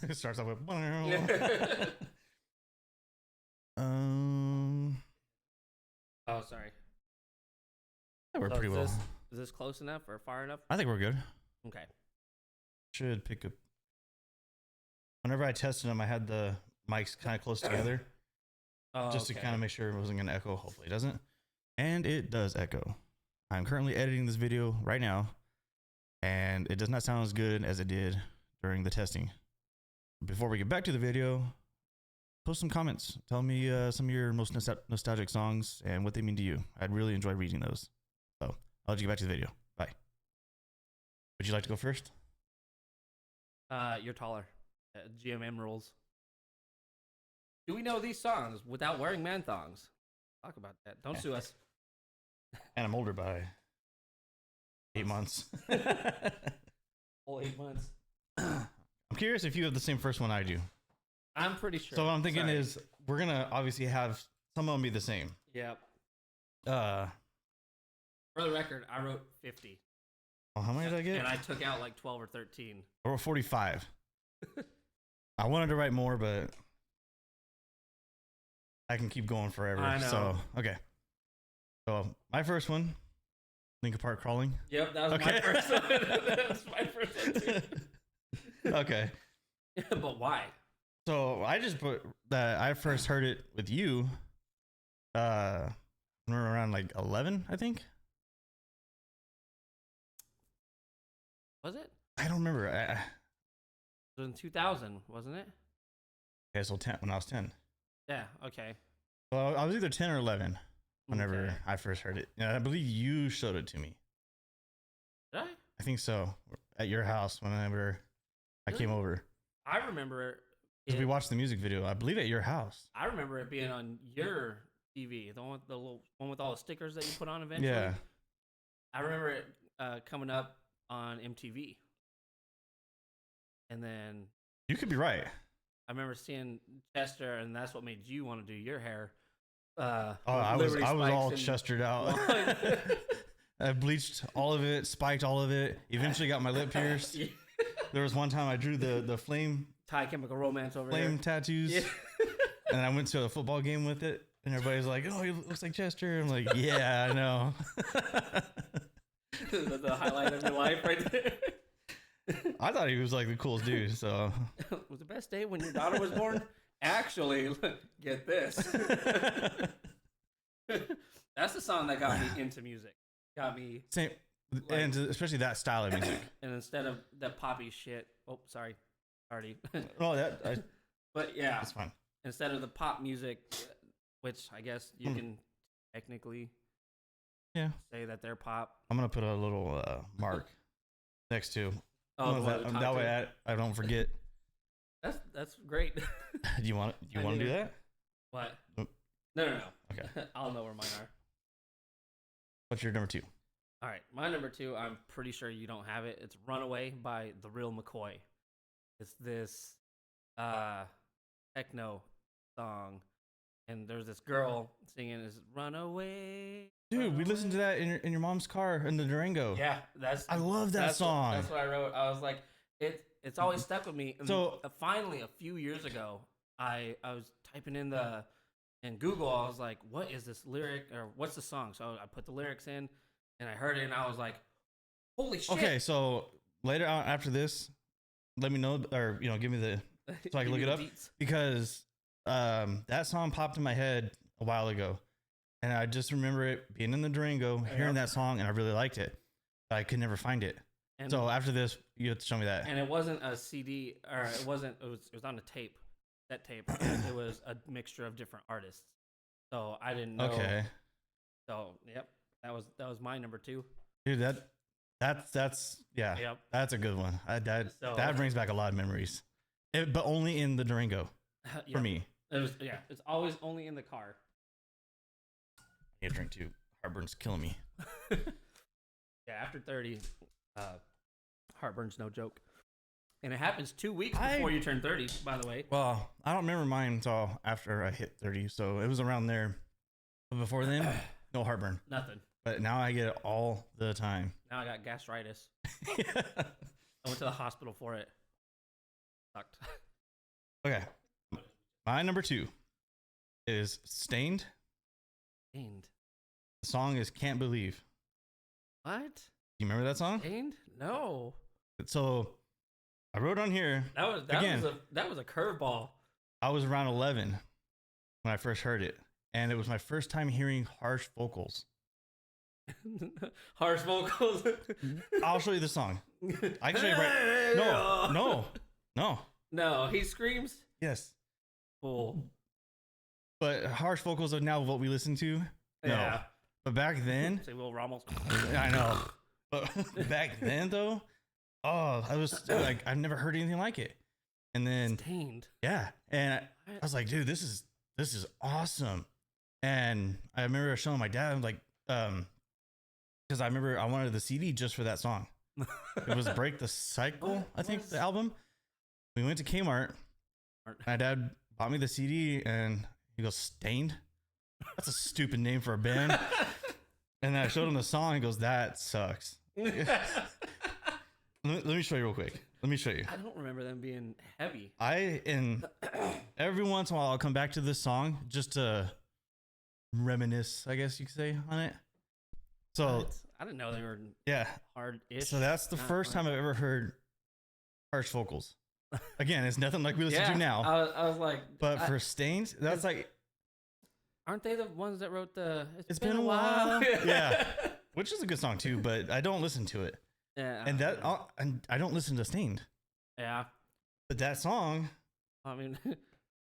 It starts off with. Oh, sorry. Yeah, we're So pretty well. Is this close enough or far enough? I think we're good. Okay. Should pick up. Whenever I tested them, I had the mics kind of close together, just to kind of make sure it wasn't going to echo. Hopefully, it doesn't. And it does echo. I'm currently editing this video right now, and it does not sound as good as it did during the testing. Before we get back to the video, post some comments. Tell me some of your most nostalgic songs and what they mean to you. I'd really enjoy reading those. So I'll let you get back to the video. Bye. Would you like to go first? You're taller. GMM rules. Do we know these songs without wearing man thongs? Talk about that. Don't sue us. And I'm older by 8 months. Whole 8 months. I'm curious if you have the same first one I do. I'm pretty sure. So what I'm thinking is we're gonna obviously have some of them be the same. Yep. For the record, I wrote 50. Well, how many did I get? And I took out like 12 or 13. I wrote 45. I wanted to write more, but I can keep going forever. I know. So okay. So my first one, Linkin Park Crawling. Yep, that was my first one. That was my first one too. Okay. But why? So I just put that I first heard it with you when we were around like 11, I think. Was it? I don't remember. It was in 2000, wasn't it? Okay, so 10 when I was 10. Yeah, okay. Well, I was either 10 or 11 whenever Okay. I first heard it. And I believe you showed it to me. Did I? I think so. At your house whenever I came over. I remember it. Because we watched the music video, I believe at your house. I remember it being on your TV, the little one with all the stickers that you put on eventually. Yeah. I remember it coming up on MTV. And then You could be right. I remember seeing Chester, and that's what made you want to do your hair. I was all Chestered out. I bleached all of it, spiked all of it. Eventually got my lip pierced. Yeah. There was one time I drew the flame Chemical Romance over flame tattoos, Yeah. and I went to a football game with it, and everybody's like, "Oh, he looks like Chester." I'm like, "Yeah, I know." The highlight of your life, right there. I thought he was like the coolest dude. So Was the best day when your daughter was born? Actually, get this. That's the song that got me into music. Got me same, and especially that style of music. And instead of that poppy shit, oh, sorry, already. Oh, But yeah, that's fine. instead of the pop music, which I guess you can technically say that they're pop. I'm gonna put a little mark next to. Oh, that way I don't forget. That's great. Do you want to do that? What? No. Okay. I'll know where mine are. What's your number 2? All right, my number 2. I'm pretty sure you don't have it. It's "Runaway" by The Real McCoy. It's this techno song, and there's this girl singing "Is Runaway." Dude, we listened to that in your mom's car in the Durango. Yeah, I love that song. That's what I wrote. I was like, it's always stuck with me. And so finally, a few years ago, I was typing in Google. I was like, what is this lyric or what's the song? So I put the lyrics in, and I heard it, and I was like, holy shit. Okay, so later on after this, let me know, or give me the so I can look it up beats. Because that song popped in my head a while ago. And I just remember it being in the Durango, hearing that song, and I really liked it. But I could never find it. And so after this, you have to show me that. And it wasn't a CD, or it was on a tape, that tape. It was a mixture of different artists. So I didn't know. Okay. So yep, that was my number 2. Dude, that's yeah. Yep. That's a good one. That brings back a lot of memories. But only in the Durango for me. It's always only in the car. I need a drink too. Heartburn's killing me. Yeah, after 30, heartburn's no joke. And it happens 2 weeks before you turn 30, by the way. Well, I don't remember mine until after I hit 30, so it was around there. But before then, no heartburn. Nothing. But now I get it all the time. Now I got gastritis. I went to the hospital for it. Sucked. Okay. My number 2 is Stained. Stained. The song is Can't Believe. What? You remember that song? Stained? No. So I wrote on here. That was a curveball. I was around 11 when I first heard it, and it was my first time hearing harsh vocals. Harsh vocals. I'll show you the song. I can show you right. No. He screams. Yes. Cool. But harsh vocals are now what we listen to. No. Yeah. But back then, Say Will Ramos. I know. But back then, though, I was like, I've never heard anything like it. And then, Stained. yeah, and I was like, dude, this is awesome. And I remember showing my dad, like, because I remember I wanted the CD just for that song. It was Break the Cycle, I think, the album. We went to Kmart. My dad bought me the CD, and he goes, Stained? That's a stupid name for a band. And then I showed him the song, and he goes, that sucks. Let me show you real quick. Let me show you. I don't remember them being heavy. Every once in a while, I'll come back to this song just to reminisce, I guess you could say, on it. So I didn't know they were hard-ish. So that's the first time I've ever heard harsh vocals. Again, it's nothing like we listen to now. I was like, but for Stained, that's like, aren't they the ones that wrote the It's been a while? Yeah, which is a good song too, but I don't listen to it. Yeah, and I don't listen to Stained. Yeah, but that song, I mean,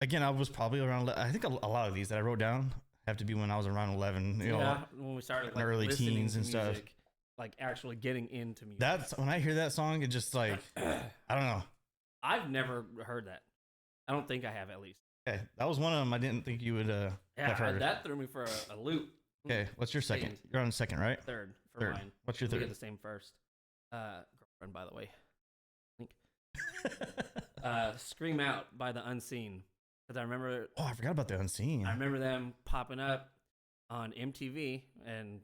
again, I was probably around. I think a lot of these that I wrote down have to be when I was around 11. You know, when we started like, early teens and music, stuff. Like actually getting into music. That's when I hear that song. It just like I don't know. I've never heard that. I don't think I have, at least. Okay, that was one of them. I didn't think you would have heard. That threw me for a loop. Okay, what's your second? You're on second, right? Third for mine. What's your We third? get the same first. Girlfriend, by the way. I think. Scream Out by The Unseen. Because I remember. Oh, I forgot about The Unseen. I remember them popping up on MTV and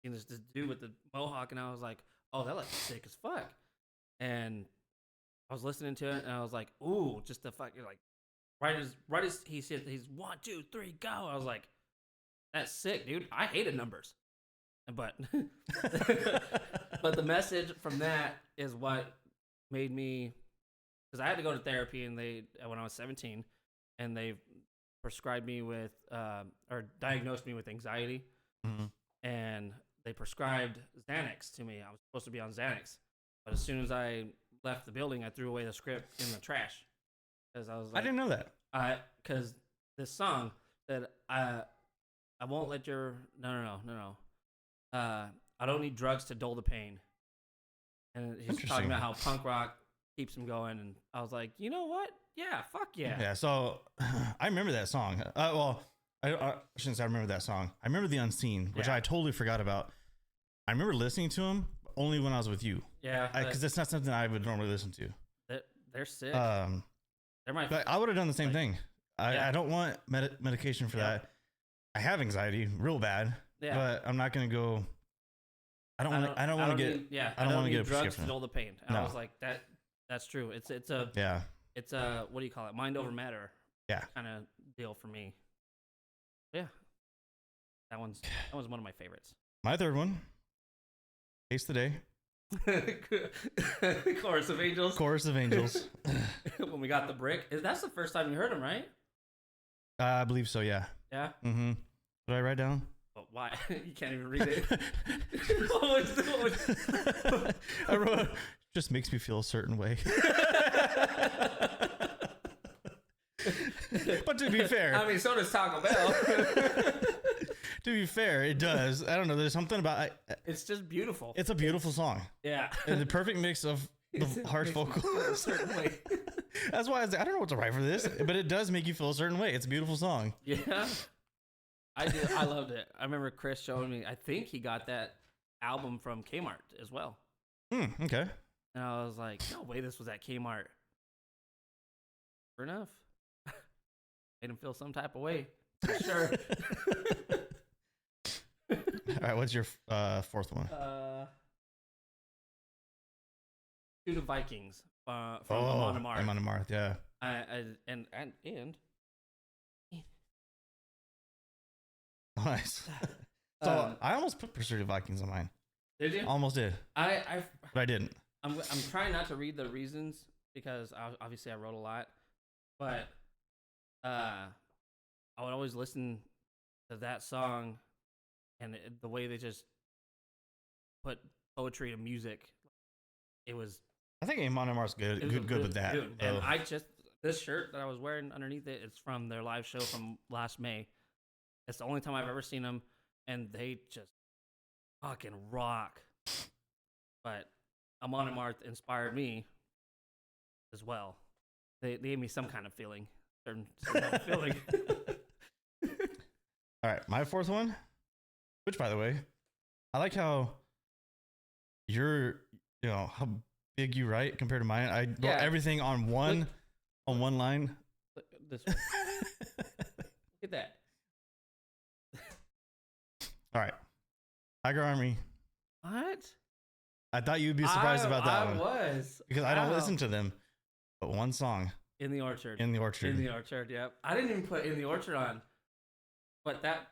this dude with the mohawk, and I was like, oh, that looks sick as fuck. And I was listening to it, and I was like, ooh, just the fucking like, right as he said, he's 1, 2, 3, go. I was like, that's sick, dude. I hated numbers, but but the message from that is what made me, because I had to go to therapy, and when I was 17, and they prescribed me with or diagnosed me with anxiety, and they prescribed Xanax to me. I was supposed to be on Xanax, but as soon as I left the building, I threw away the script in the trash because I was like, I didn't know that. Because this song that I won't let your no. I don't need drugs to dull the pain, and he's talking about how punk rock keeps him going, and I was like, you know what? Yeah, fuck yeah. Yeah. So I remember that song. Well, I shouldn't say I remember that song. I remember The Unseen, which I totally forgot about. I remember listening to him only when I was with you. Yeah. Because that's not something I would normally listen to. They're sick. But I would have done the same thing. I don't want medication for that. I have anxiety real bad. Yeah. But I'm not going to go. I don't want to get a drugs prescription. to dull the pain. And I was like, that's true. It's a what do you call it? Mind over matter. Yeah. Kind of deal for me. Yeah. That one's one of my favorites. My third one. Taste the Day. Chorus of Angels. Chorus of Angels. When we got the brick. That's the first time you heard him, right? I believe so, yeah. Yeah? Mm-hmm. What did I write down? Oh, why? You can't even read it. what was I wrote, just makes me feel a certain way. But to be fair, I mean, so does Taco Bell. To be fair, it does. I don't know. There's something about it. It's just beautiful. It's a beautiful song. Yeah. And the perfect mix of the harsh vocals. A certain way. That's why I was like, I don't know what to write for this, but it does make you feel a certain way. It's a beautiful song. Yeah. I did. I loved it. I remember Chris showing me. I think he got that album from Kmart as well. Okay. And I was like, no way, this was at Kmart. Sure enough. Made him feel some type of way. For sure. All right, what's your fourth one? Shoot of Vikings from Amon Amarth. Amon Amarth, yeah. And Nice. So I almost put Pursuit of Vikings on mine. did you? Almost did, I but I didn't. I'm trying not to read the reasons because obviously I wrote a lot, but I would always listen to that song, and the way they just put poetry to music, it was. I think Amon Amarth's good with that. Dude, and I just this shirt that I was wearing underneath it, it's from their live show from last May. It's the only time I've ever seen them, and they just fucking rock. But Amon Amarth inspired me as well. They gave me some kind of feeling, certain kind of feeling. All right, my fourth one, which by the way, I like how how big you write compared to mine. I wrote everything on one line. This one. Look at that. All right, Tiger Army. What? I thought you'd be surprised about that one. I was. Because I don't listen to them, but one song. In the Orchard. In the Orchard. In the Orchard, yep. I didn't even put In the Orchard on. But that.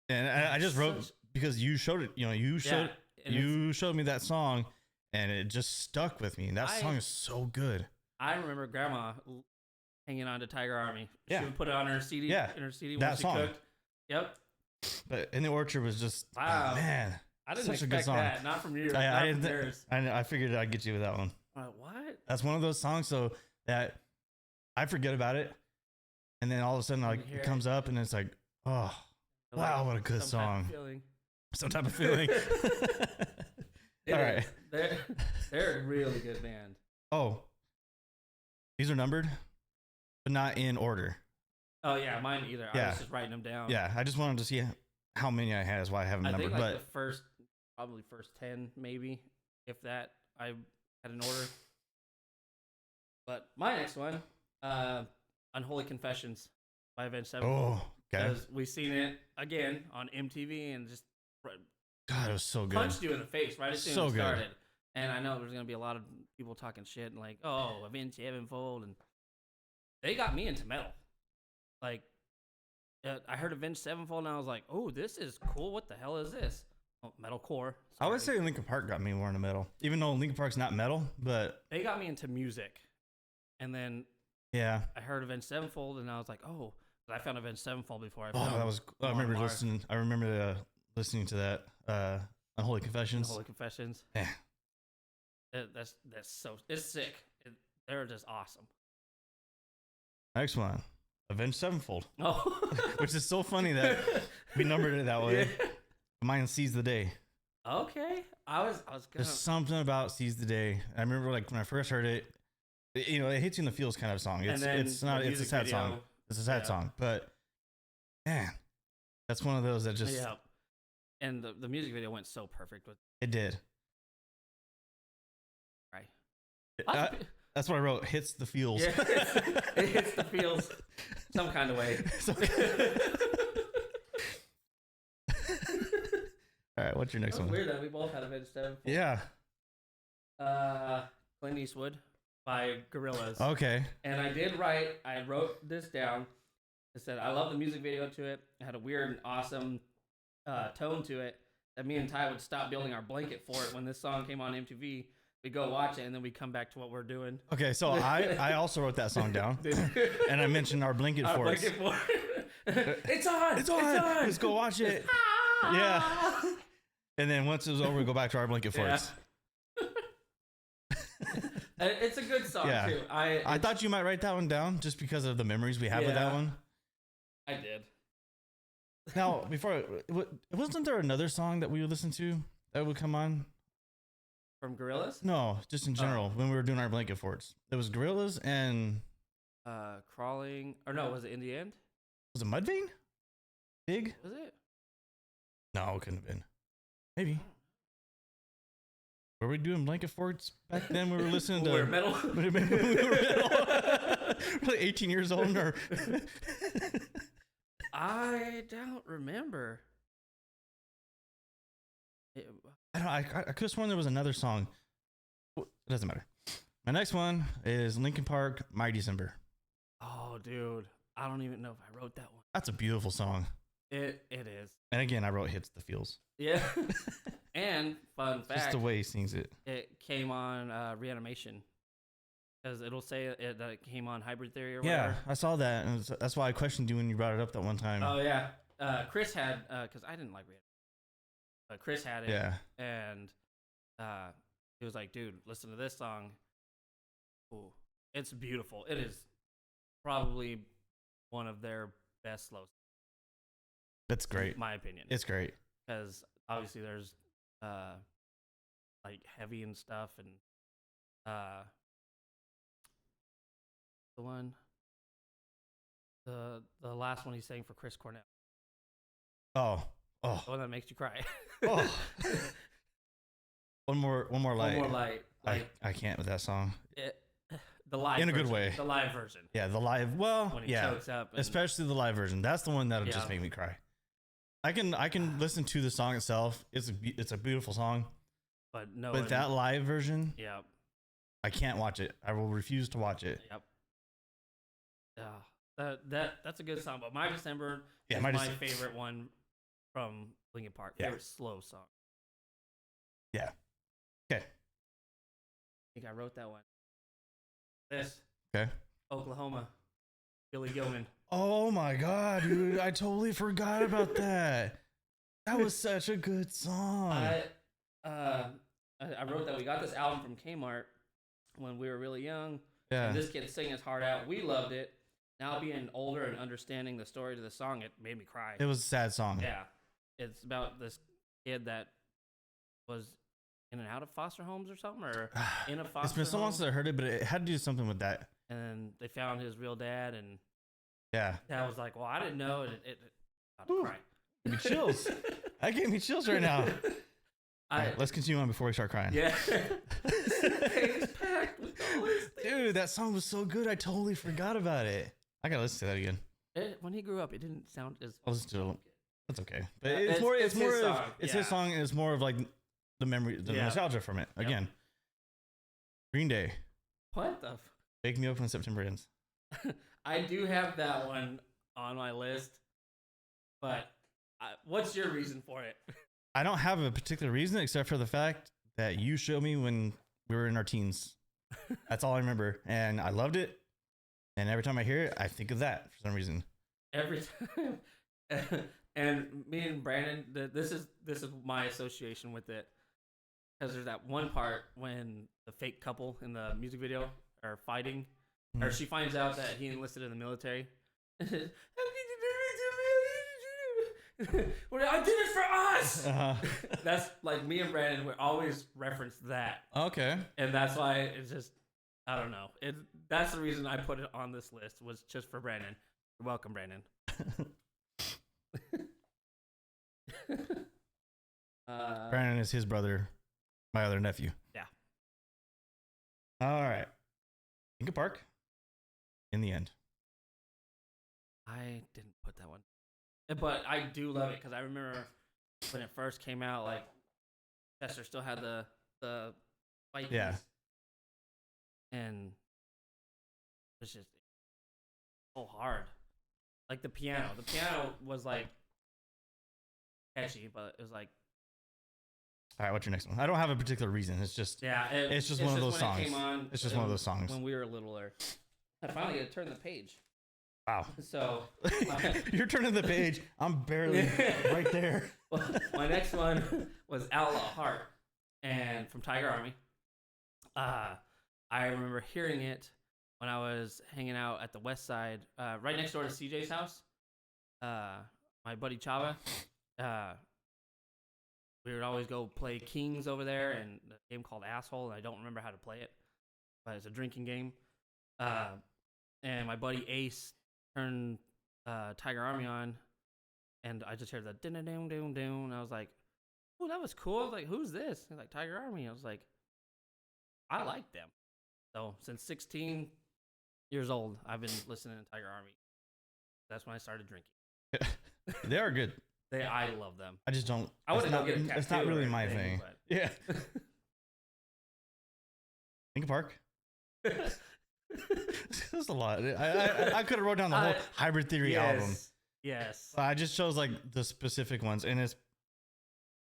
And I just wrote because you showed it. You showed me that song, and it just stuck with me. And that song is so good. I remember Grandma hanging on to Tiger Army. Yeah. She would put it on her CD. Yeah. In her CD that when she song. cooked. Yep. But In the Orchard was just man. I didn't such a good expect song. that. Not from you. I didn't. I figured I'd get you with that one. What? That's one of those songs so that I forget about it, and then all of a sudden it comes up, and it's like, oh, wow, what a good song. Some type of feeling. All right. They're a really good band. Oh, these are numbered, but not in order. Oh yeah, mine either. Yeah. I was just writing them down. Yeah, I just wanted to see how many I had. Is why I haven't numbered. I think but the first 10 maybe, if that, I had an order. But my next one, Unholy Confessions by Avenged Sevenfold. Oh, okay. Because we seen it again on MTV and just God, it was so good. Punched you in the face right as soon So as it good. started. And I know there's gonna be a lot of people talking shit and like, oh, Avenged Sevenfold, and they got me into metal. Like, I heard Avenged Sevenfold and I was like, oh, this is cool. What the hell is this? Oh, metalcore. I would say Linkin Park got me more into metal, even though Linkin Park's not metal, but they got me into music. And then yeah, I heard Avenged Sevenfold and I was like, oh, I found Avenged Sevenfold before I oh, found. that was. I remember listening. I remember listening to that Unholy Confessions. Unholy Confessions. Yeah, that's so it's sick. They're just awesome. Next one, Avenged Sevenfold. Oh, which is so funny that we numbered it that way. Yeah. Mine Seize the Day. Okay, I was gonna. There's something about Seize the Day. I remember like when I first heard it, it hits you in the feels kind of song. It's a sad song. It's a sad song, but man, that's one of those that just And the music video went so perfect with it did. Right. That's what I wrote. Hits the feels. Yeah, it hits the feels some kind of way. All right, what's your next one? Weird that we both had Avenged Sevenfold. Yeah. Clint Eastwood by Gorillaz. Okay. And I wrote this down. I said, I love the music video to it. It had a weird and awesome tone to it. That me and Ty would stop building our blanket for it when this song came on MTV. We'd go watch it, and then we'd come back to what we're doing. Okay, so I also wrote that song down. And I mentioned our blanket forts. It's on! It's on! Let's go watch it. Yeah. And then once it was over, we go back to our blanket forts. It's a good song, too. I thought you might write that one down just because of the memories we have with that one. I did. Now, wasn't there another song that we would listen to that would come on? From Gorillaz? No, just in general, when we were doing our blanket forts. It was Gorillaz and... Crawling... Or no, was it In the End? Was it Mudvayne? Big? Was it? No, it couldn't have been. Maybe. Were we doing blanket forts back then? We were listening to... We were metal. We were metal. We're like 18 years old. Or... I don't remember. I could have sworn there was another song. It doesn't matter. My next one is Linkin Park, My December. Oh, dude, I don't even know if I wrote that one. That's a beautiful song. It is. And again, I wrote Hits the Feels. Yeah. And fun fact, Just the way he sings it. it came on Reanimation. Because it'll say that it came on Hybrid Theory or Yeah, whatever. I saw that. And that's why I questioned you when you brought it up that one time. Oh, yeah. Chris had, because I didn't like Reanimation. But Chris had it. Yeah. And he was like, dude, listen to this song. Ooh, it's beautiful. It is probably one of their best slow songs. That's great. In my opinion. It's great. Because obviously there's like heavy and stuff, and the last one he sang for Chris Cornell. Oh. The one that makes you cry. Oh. One more light. One more light. Like, I can't with that song. The live in a version, good way. The live version. Yeah, the live. Well, When he yeah, chokes up. And, especially the live version. That's the one that'll just make me cry. I can listen to the song itself. It's a beautiful song. But no. But that live version. Yeah. I can't watch it. I will refuse to watch it. Yep. That's a good song. But My December is My my favorite one from Linkin Park. Favorite slow song. Yeah. Okay. I think I wrote that one. This. Okay. Oklahoma. Billy Gilman. Oh my god, dude! I totally forgot about that. That was such a good song. I wrote that. We got this album from Kmart when we were really young. Yeah. And this kid singing his heart out. We loved it. Now being older and understanding the story to the song, it made me cry. It was a sad song. Yeah. It's about this kid that was in and out of foster homes or something, or in a foster home. It's been so long since I heard it, but it had to do something with that. And they found his real dad, and yeah, Dad was like, "Well, I didn't know." It about to cry. Give me chills. That gave me chills right now. All right, let's continue on before we start crying. Yeah. Dude, that song was so good. I totally forgot about it. I gotta listen to that again. When he grew up, it didn't sound as. I'll listen to it. That's okay. But Yeah, it's more of his his song, and it's more of like the memory, the nostalgia from it. Again, Green Day. What the? Wake Me Up When September Ends. I do have that one on my list, but what's your reason for it? I don't have a particular reason except for the fact that you showed me when we were in our teens. That's all I remember, and I loved it. And every time I hear it, I think of that for some reason. Every time. And me and Brandon, this is my association with it, because there's that one part when the fake couple in the music video are fighting, or she finds out that he enlisted in the military. I did it for us. That's like me and Brandon. We always reference that. Okay. And that's why it's just, I don't know. That's the reason I put it on this list, was just for Brandon. You're welcome, Brandon. Brandon is his brother, my other nephew. Yeah. All right. Linkin Park. In the end. I didn't put that one, but I do love it because I remember when it first came out. Like, Chester still had the fight. Yeah. And it's just so hard. Like the piano was like catchy, but it was like. All right, what's your next one? I don't have a particular reason. It's just it's just one of those songs. It's just one of those songs. When we were littler, I finally got to turn the page. Wow. So you're turning the page. I'm barely right there. Well, my next one was Outlaw Heart, and from Tiger Army. I remember hearing it when I was hanging out at the West Side, right next door to CJ's house. My buddy Chava. We would always go play Kings over there, and a game called Asshole, and I don't remember how to play it, but it's a drinking game. And my buddy Ace turned Tiger Army on, and I just heard the din-a-doom-doom-doom, and I was like, oh, that was cool. I was like, who's this? He's like, Tiger Army. I was like, I like them. So since 16 years old, I've been listening to Tiger Army. That's when I started drinking. They are good. I love them. I just don't. I wouldn't go get a tattoo. It's not really my thing. But. Yeah. Linkin Park. That's a lot. I could have wrote down the whole Hybrid Theory album. Yes. I just chose like the specific ones, and it's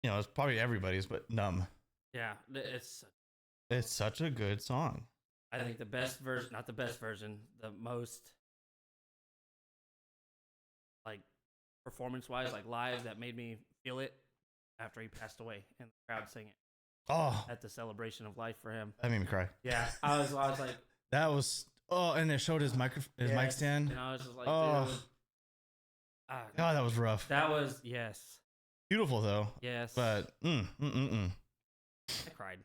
it's probably everybody's, but Numb. Yeah, It's such a good song. I think the best version, not the best version, the most like performance-wise, like live, that made me feel it after he passed away and the crowd singing Oh, at the celebration of life for him. that made me cry. Yeah, I was like, That was and it showed his mic stand. and I was just like, Oh. dude. God, that was rough. That was Beautiful though. yes. But I cried.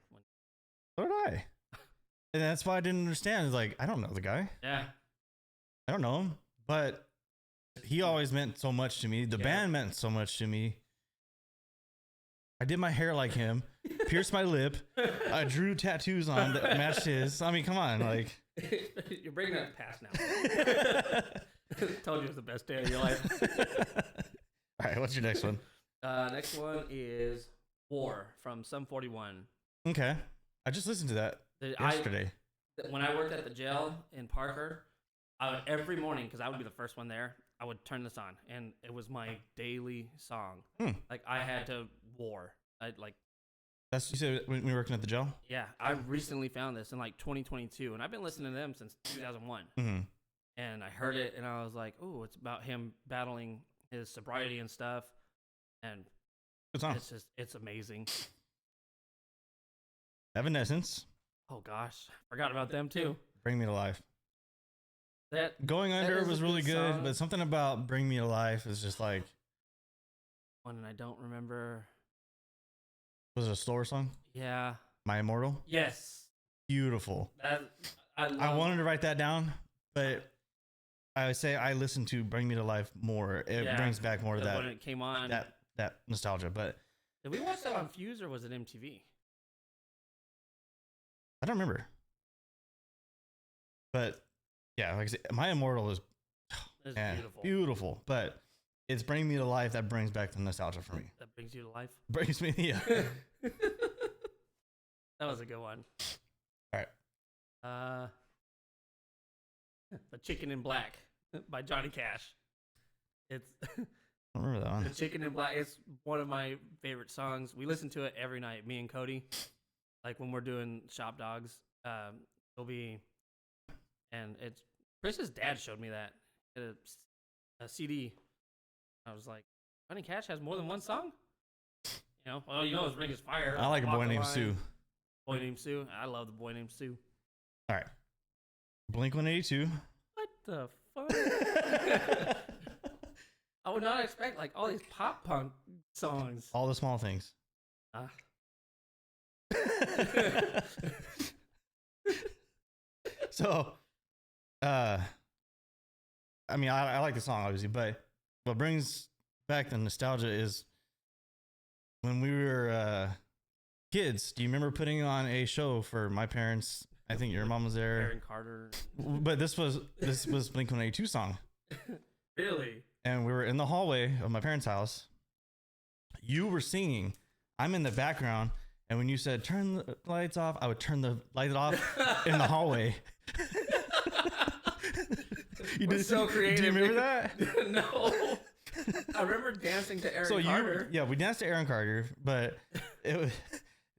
so did I. And that's why I didn't understand. It's like, I don't know the guy. Yeah, I don't know him. But he always meant so much to me. The band meant so much to me. I did my hair like him, pierced my lip. I drew tattoos on that matched his. I mean, come on, like. You're bringing that past now. Told you it was the best day of your life. All right, what's your next one? Next one is War from Sum 41. Okay. I just listened to that yesterday. When I worked at the jail in Parker, I would every morning, because I would be the first one there, I would turn this on, and it was my daily song. Like I had to war. That's you said when we were working at the jail? Yeah, I recently found this in like 2022, and I've been listening to them since 2001. Mm-hmm. And I heard it, and I was like, "Oh, it's about him battling his sobriety and stuff." And Good song. it's amazing. Evanescence. Oh gosh, forgot about them too. Bring Me to Life. That Going Under is a was really good good, song. but something about Bring Me to Life is just like. one, and I don't remember. Was it a slower song? Yeah. My Immortal? Yes. Beautiful. I wanted to write that down, but I would say I listen to Bring Me to Life more. It brings back more of that. When it came on. That nostalgia. But did we watch that on Fuse or was it MTV? I don't remember. But yeah, like I said, My Immortal is Beautiful. Beautiful. But it's Bring Me to Life that brings back the nostalgia for me. That brings you to life. Brings me, yeah. That was a good one. All right. The Chicken in Black by Johnny Cash. It's I don't remember that one. The Chicken in Black. It's one of my favorite songs. We listen to it every night, me and Cody. Like when we're doing Shop Dogs, it'll be, and it's Chris's dad showed me that a CD. I was like, Johnny Cash has more than one song. Well, his Ring is Fire. I like A Walk Boy the Named Line. Sue. Boy Named Sue. I love The Boy Named Sue. All right. Blink 182. What the fuck? I would not expect like all these pop punk songs. All the Small Things. So, I mean, I like the song obviously, but what brings back the nostalgia is when we were kids. Do you remember putting on a show for my parents? I think your mom was there. Aaron Carter. But this was Blink 182 song. Really? And we were in the hallway of my parents' house. You were singing. I'm in the background. And when you said, turn the lights off, I would turn the lights off in the hallway. We're so creative. Do you remember that? No. I remember dancing to Aaron Carter. We danced to Aaron Carter, but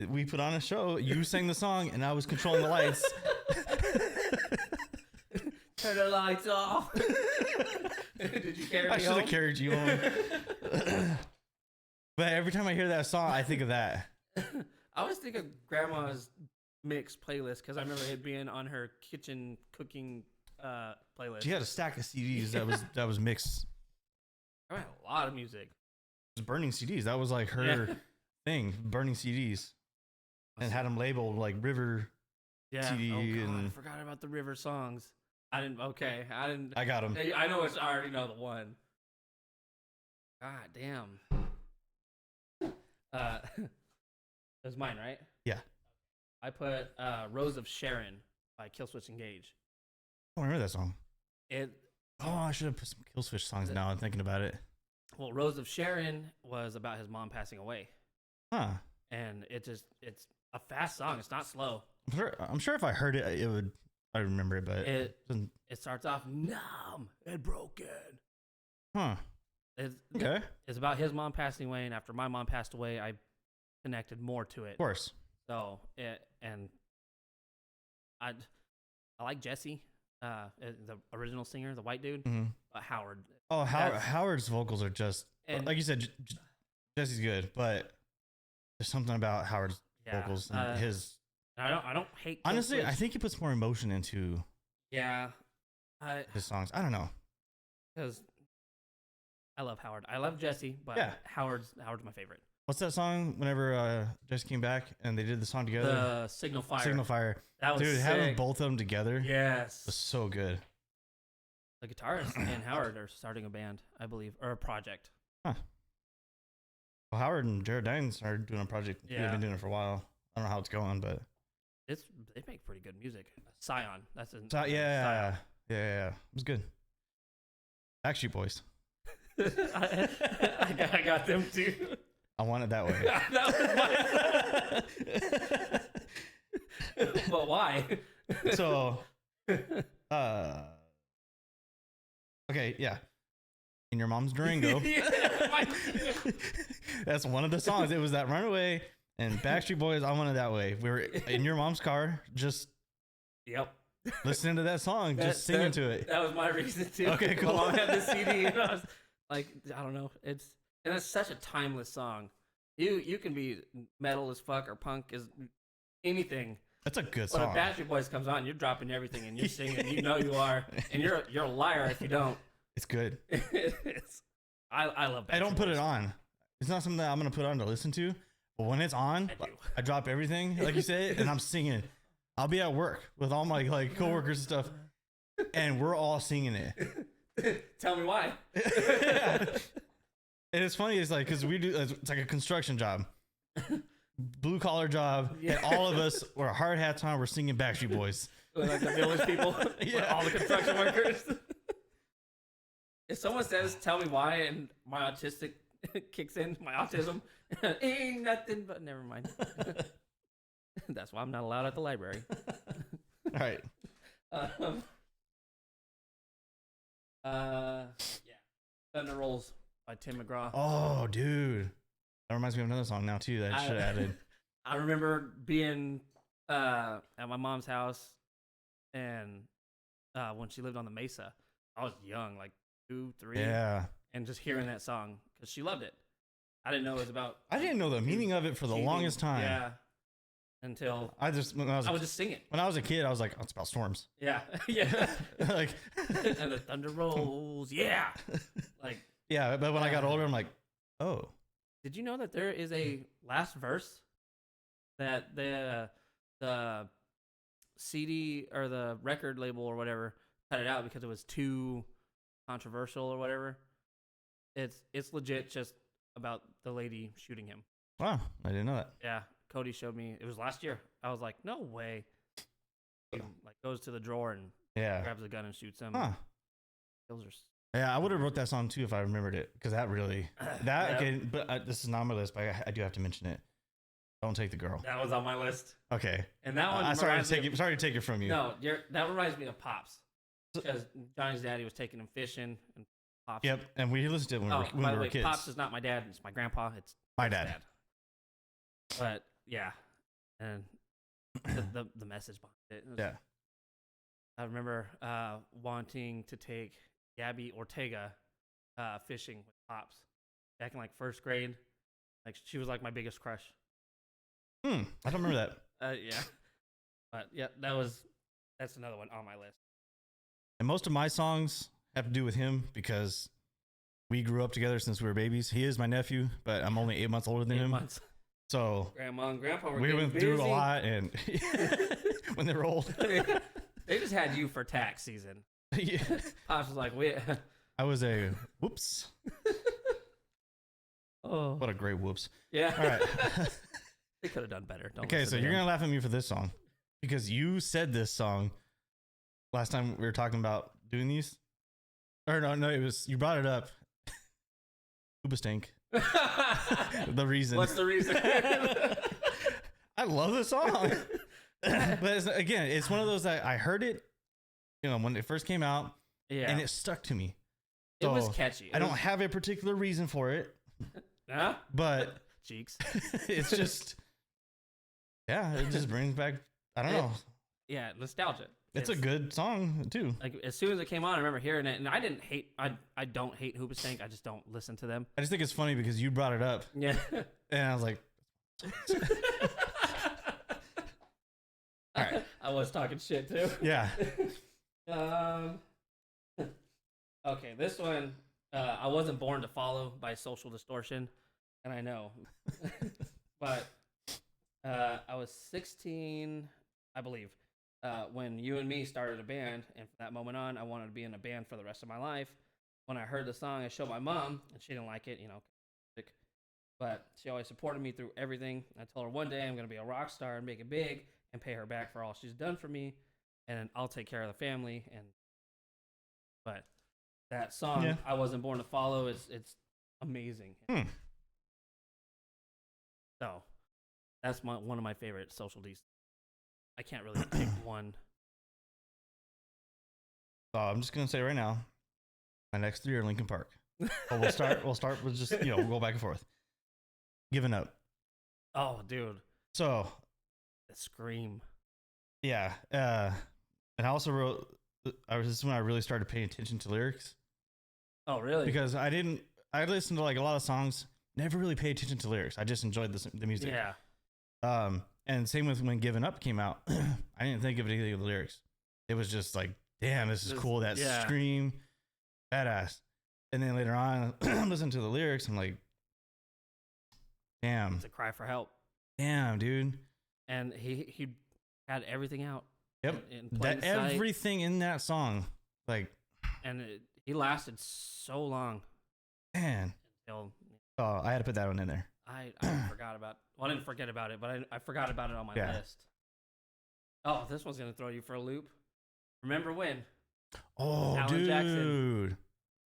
we put on a show. You sang the song, and I was controlling the lights. Turn the lights off. Did you carry me I should home? have carried you home. But every time I hear that song, I think of that. I always think of Grandma's mix playlist because I remember it being on her kitchen cooking playlist. She had a stack of CDs that was mixed. I had a lot of music. It was burning CDs. That was like her thing, burning CDs, and had them labeled like River CD. Oh God, and I forgot about the River songs. I didn't. I got them. I know it's. I already know the one. God damn. It was mine, right? Yeah. I put Rose of Sharon by Killswitch Engage. I don't remember that song. It. Oh, I should have put some Killswitch songs now. I'm thinking about it. Well, Rose of Sharon was about his mom passing away. Huh. And it's a fast song. It's not slow. I'm sure if I heard it, it would I remember it, but It doesn't. it starts off numb and broken. Huh. It's, Okay. it's about his mom passing away, and after my mom passed away, I connected more to it. Of course. So and I like Jesse, the original singer, the white dude, Mm-hmm. Howard. Oh, Howard's vocals are just And- like you said. Jesse's good, but there's something about Howard's vocals and his. I don't hate. Honestly, I think he puts more emotion into his songs. I don't know. Because I love Howard. I love Jesse, but Yeah. Howard's my favorite. What's that song? Whenever Jesse came back and they did the song together, The Signal Fire. Signal Fire. That was Dude, sick. having both of them together Yes. was so good. The guitarist and Howard are starting a band, I believe, or a project. Huh. Well, Howard and Jared Dines started doing a project. They've Yeah. been doing it for a while. I don't know how it's going, but They make pretty good music. Scion. That's in. so, yeah. It was good. Backstreet Boys. I got them too. I want it that way. That was my. But why? So, okay, yeah. In Your Mom's Durango. That's one of the songs. It was that Runaway and Backstreet Boys. I Want It That Way. We were in your mom's car, just Yep. listening to that song, just singing to it. That was my reason too. Okay, cool. My mom had the CD, and I was like, I don't know. And it's such a timeless song. You can be metal as fuck or punk as anything. That's a good But song. if Backstreet Boys comes on, you're dropping everything and you're singing. You know you are, and you're a liar if you don't. It's good. I love Backstreet I don't put Boys. it on. It's not something that I'm gonna put on to listen to. But when it's on, I do. I drop everything, like you said, and I'm singing. I'll be at work with all my coworkers and stuff, and we're all singing it. Tell me why. And it's funny, it's like because we do, it's like a construction job, blue collar job, and all of us we're hard hats on. We're singing Backstreet Boys. Like the village people, Yeah. all the construction workers. If someone says, "Tell me why," and my autistic kicks in, my autism, ain't nothing but never mind. That's why I'm not allowed at the library. All right. Yeah. Thunder Rolls by Tim McGraw. Oh, dude, that reminds me of another song now too that I should have added. I remember being at my mom's house, and when she lived on the Mesa, I was young, like 2, 3, Yeah, and just hearing that song because she loved it. I didn't know it was about. I didn't know the meaning of it for the cheating. longest time. Yeah. Until I would just sing it. when I was a kid, I was like, oh, it's about storms. Yeah. Yeah. Like, And the thunder rolls. Yeah. Like, yeah, but when I got older, I'm like, oh, did you know that there is a last verse that the CD or the record label or whatever cut it out because it was too controversial or whatever? It's legit just about the lady shooting him. wow, I didn't know that. Yeah, Cody showed me. It was last year. I was like, no way. He, like goes to the drawer and Yeah, grabs a gun and shoots him. huh? Those are Yeah, I would have wrote that song too if I remembered it, because that really that. Yeah. Okay, but this is not on my list, but I do have to mention it. Don't take the girl. that was on my list. Okay, And that one. I sorry to reminds me take it. Sorry to take it from you. No, that reminds me of Pops. Because Johnny's daddy was taking him fishing, and Pops. Yep, and we listened to it when, Oh, when by we the were way, kids. Pops is not my dad. It's my grandpa. It's My his dad. But yeah, and the message behind it. Was, Yeah. I remember wanting to take Gabby Ortega fishing with Pops back in like first grade. Like she was like my biggest crush. I don't remember that. Yeah, but yeah, that's another one on my list. And most of my songs have to do with him because we grew up together since we were babies. He is my nephew, but I'm only 8 months older than 8 him. months. So Grandma and Grandpa were we getting went through a busy. lot, and when they were old, They just had you for tax season. yeah. Pops was like, I was a whoops. oh, What a great whoops. yeah. All right. They could have done better. Don't Okay, listen so to you're him. gonna laugh at me for this song because you said this song last time we were talking about doing these. Or no, it was you brought it up. Hoobastank. The reason. What's the reason? I love the song. Again, it's one of those that I heard it, when it first came out, Yeah. and it stuck to me. It was So, catchy. I don't have a particular reason for it, Huh? but Cheeks. it's just, it just brings back, I don't know. Yeah, nostalgia. It's a good song too. Like as soon as it came on, I remember hearing it, and I didn't hate. I don't hate Hoobastank. I just don't listen to them. I just think it's funny because you brought it up, Yeah. and I was like, all right. I was talking shit too. Yeah. Okay, this one, I wasn't born to follow by Social Distortion, and I know, but I was 16, I believe, when you and me started a band, and from that moment on, I wanted to be in a band for the rest of my life. When I heard the song, I showed my mom, and she didn't like it, but she always supported me through everything. I told her one day I'm going to be a rock star and make it big and pay her back for all she's done for me, and I'll take care of the family. But that song, I wasn't born to follow, it's amazing. So that's one of my favorite Social Ds. I can't really pick one. I'm just gonna say right now, my next 3 are Linkin Park. We'll start with just we'll go back and forth. Giving Up. Oh, dude. So The scream. yeah, and I also wrote. This is when I really started paying attention to lyrics. Oh, really? Because I listened to like a lot of songs, never really paid attention to lyrics. I just enjoyed the music. Yeah. And same with when Giving Up came out. I didn't think of anything of the lyrics. It was just like, damn, this is cool. That scream, badass. And then later on, I'm listening to the lyrics. I'm like, damn. It's a cry for help. Damn, dude. And he had everything out. Yep. That everything in that song, like. And he lasted so long. Man. Until. Oh, I had to put that one in there. I forgot about. Well, I didn't forget about it, but I forgot about it on my list. Oh, this one's gonna throw you for a loop. Remember when? Oh, Alan dude. Jackson.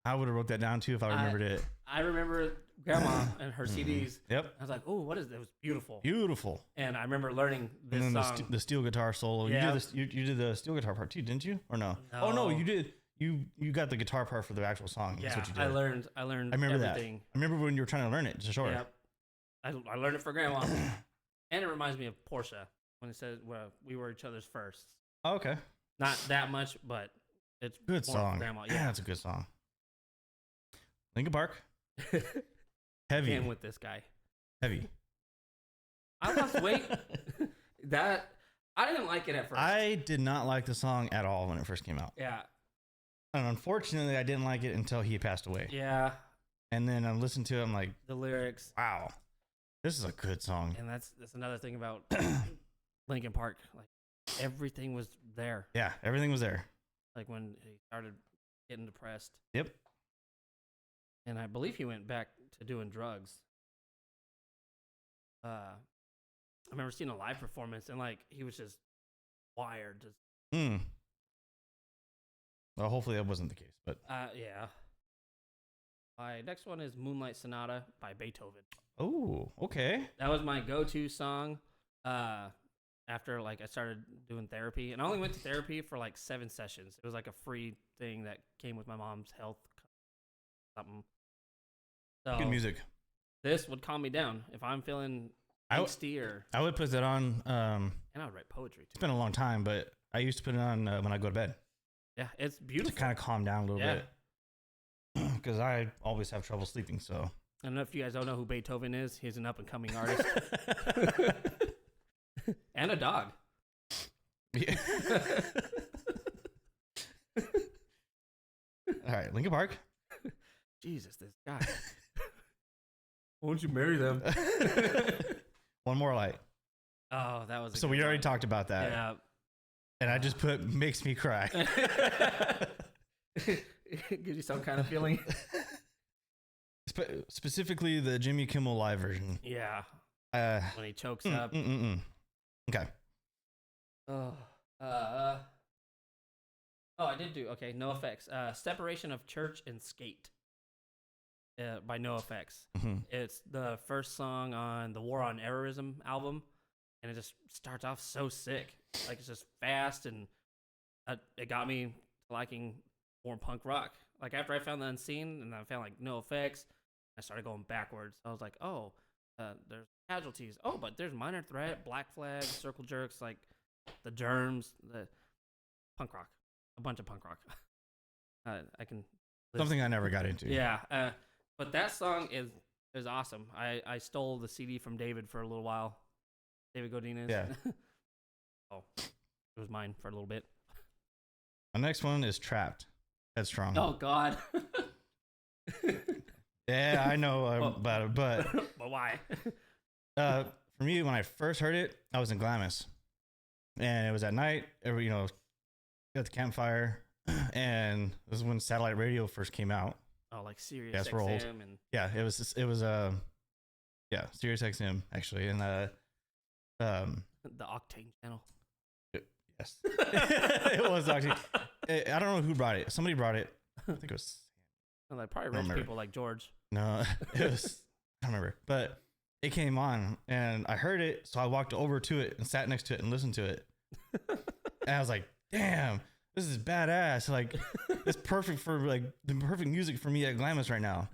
I would have wrote that down too if I remembered it. I remember Grandma and her CDs. Yep. I was like, oh, what is this? It was beautiful. Beautiful. And I remember learning this and then song. The steel guitar solo. Yeah. You did the steel guitar part too, didn't you? Or no? No. Oh no, you did. You got the guitar part for the actual song. Yeah, That's what you did. I learned. I remember everything. that. I remember when you were trying to learn it. Just sure. Yep. I learned it for Grandma. And it reminds me of Portia when it says we were each other's first. Oh, okay. Not that much, but it's good more song. Grandma. Yeah, it's a good song. Linkin Park. Heavy. And with this guy. Heavy. I lost weight. That I didn't like it at first. I did not like the song at all when it first came out. Yeah. And unfortunately, I didn't like it until he passed away. Yeah. And then I listened to it. I'm like, The lyrics. wow, this is a good song. And that's another thing about Linkin Park. Like everything was there. Yeah, everything was there. Like when he started getting depressed. Yep. And I believe he went back to doing drugs. I remember seeing a live performance and like he was just wired. Well, hopefully that wasn't the case, but Yeah. My next one is Moonlight Sonata by Beethoven. oh, okay. That was my go-to song after like I started doing therapy. And I only went to therapy for like 7 sessions. It was like a free thing that came with my mom's health something. So Good music. This would calm me down if I'm feeling angsty or. I would put that on. And I would write poetry too. It's been a long time, but I used to put it on when I go to bed. Yeah, it's beautiful. To kind of calm down a little bit. Because I always have trouble sleeping, so. I don't know if you guys don't know who Beethoven is. He's an up-and-coming artist. And a dog. Yeah. All right, Linkin Park. Jesus, this guy. Why don't you marry them? One More Light. Oh, that was. So we already talked about that. Yeah. And I just put Makes Me Cry. Gives you some kind of feeling. Specifically the Jimmy Kimmel live version. Yeah. When he chokes up. Okay. Oh, I did do okay. No Effects. Separation of Church and Skate. By No Effects. Mm-hmm. It's the first song on the War on Errorism album, and it just starts off so sick. Like it's just fast, and it got me liking more punk rock. Like after I found the Unseen and I found like No Effects, I started going backwards. I was like, oh, there's Casualties. Oh, but there's Minor Threat, Black Flag, Circle Jerks, like the Germs, the punk rock, a bunch of punk rock. I can Something I never got into. Yeah, but that song is awesome. I stole the CD from David for a little while. David Godinez. Yeah. Oh, it was mine for a little bit. My next one is Trapped. Headstrong. Oh God. Yeah, I know about it, but but why? for me, when I first heard it, I was in Glamis, and it was at night. At the campfire, and this is when satellite radio first came out. Oh, like Sirius Yes, we're old. XM and Yeah, it was Sirius XM actually, and the Octane channel. yes, it was actually. I don't know who brought it. Somebody brought it. I think it was. Well, like probably rich people like George. No, it was. I don't remember, but it came on, and I heard it, so I walked over to it and sat next to it and listened to it, and I was like, "Damn, this is badass! Like, it's perfect for like the perfect music for me at Glamis right now."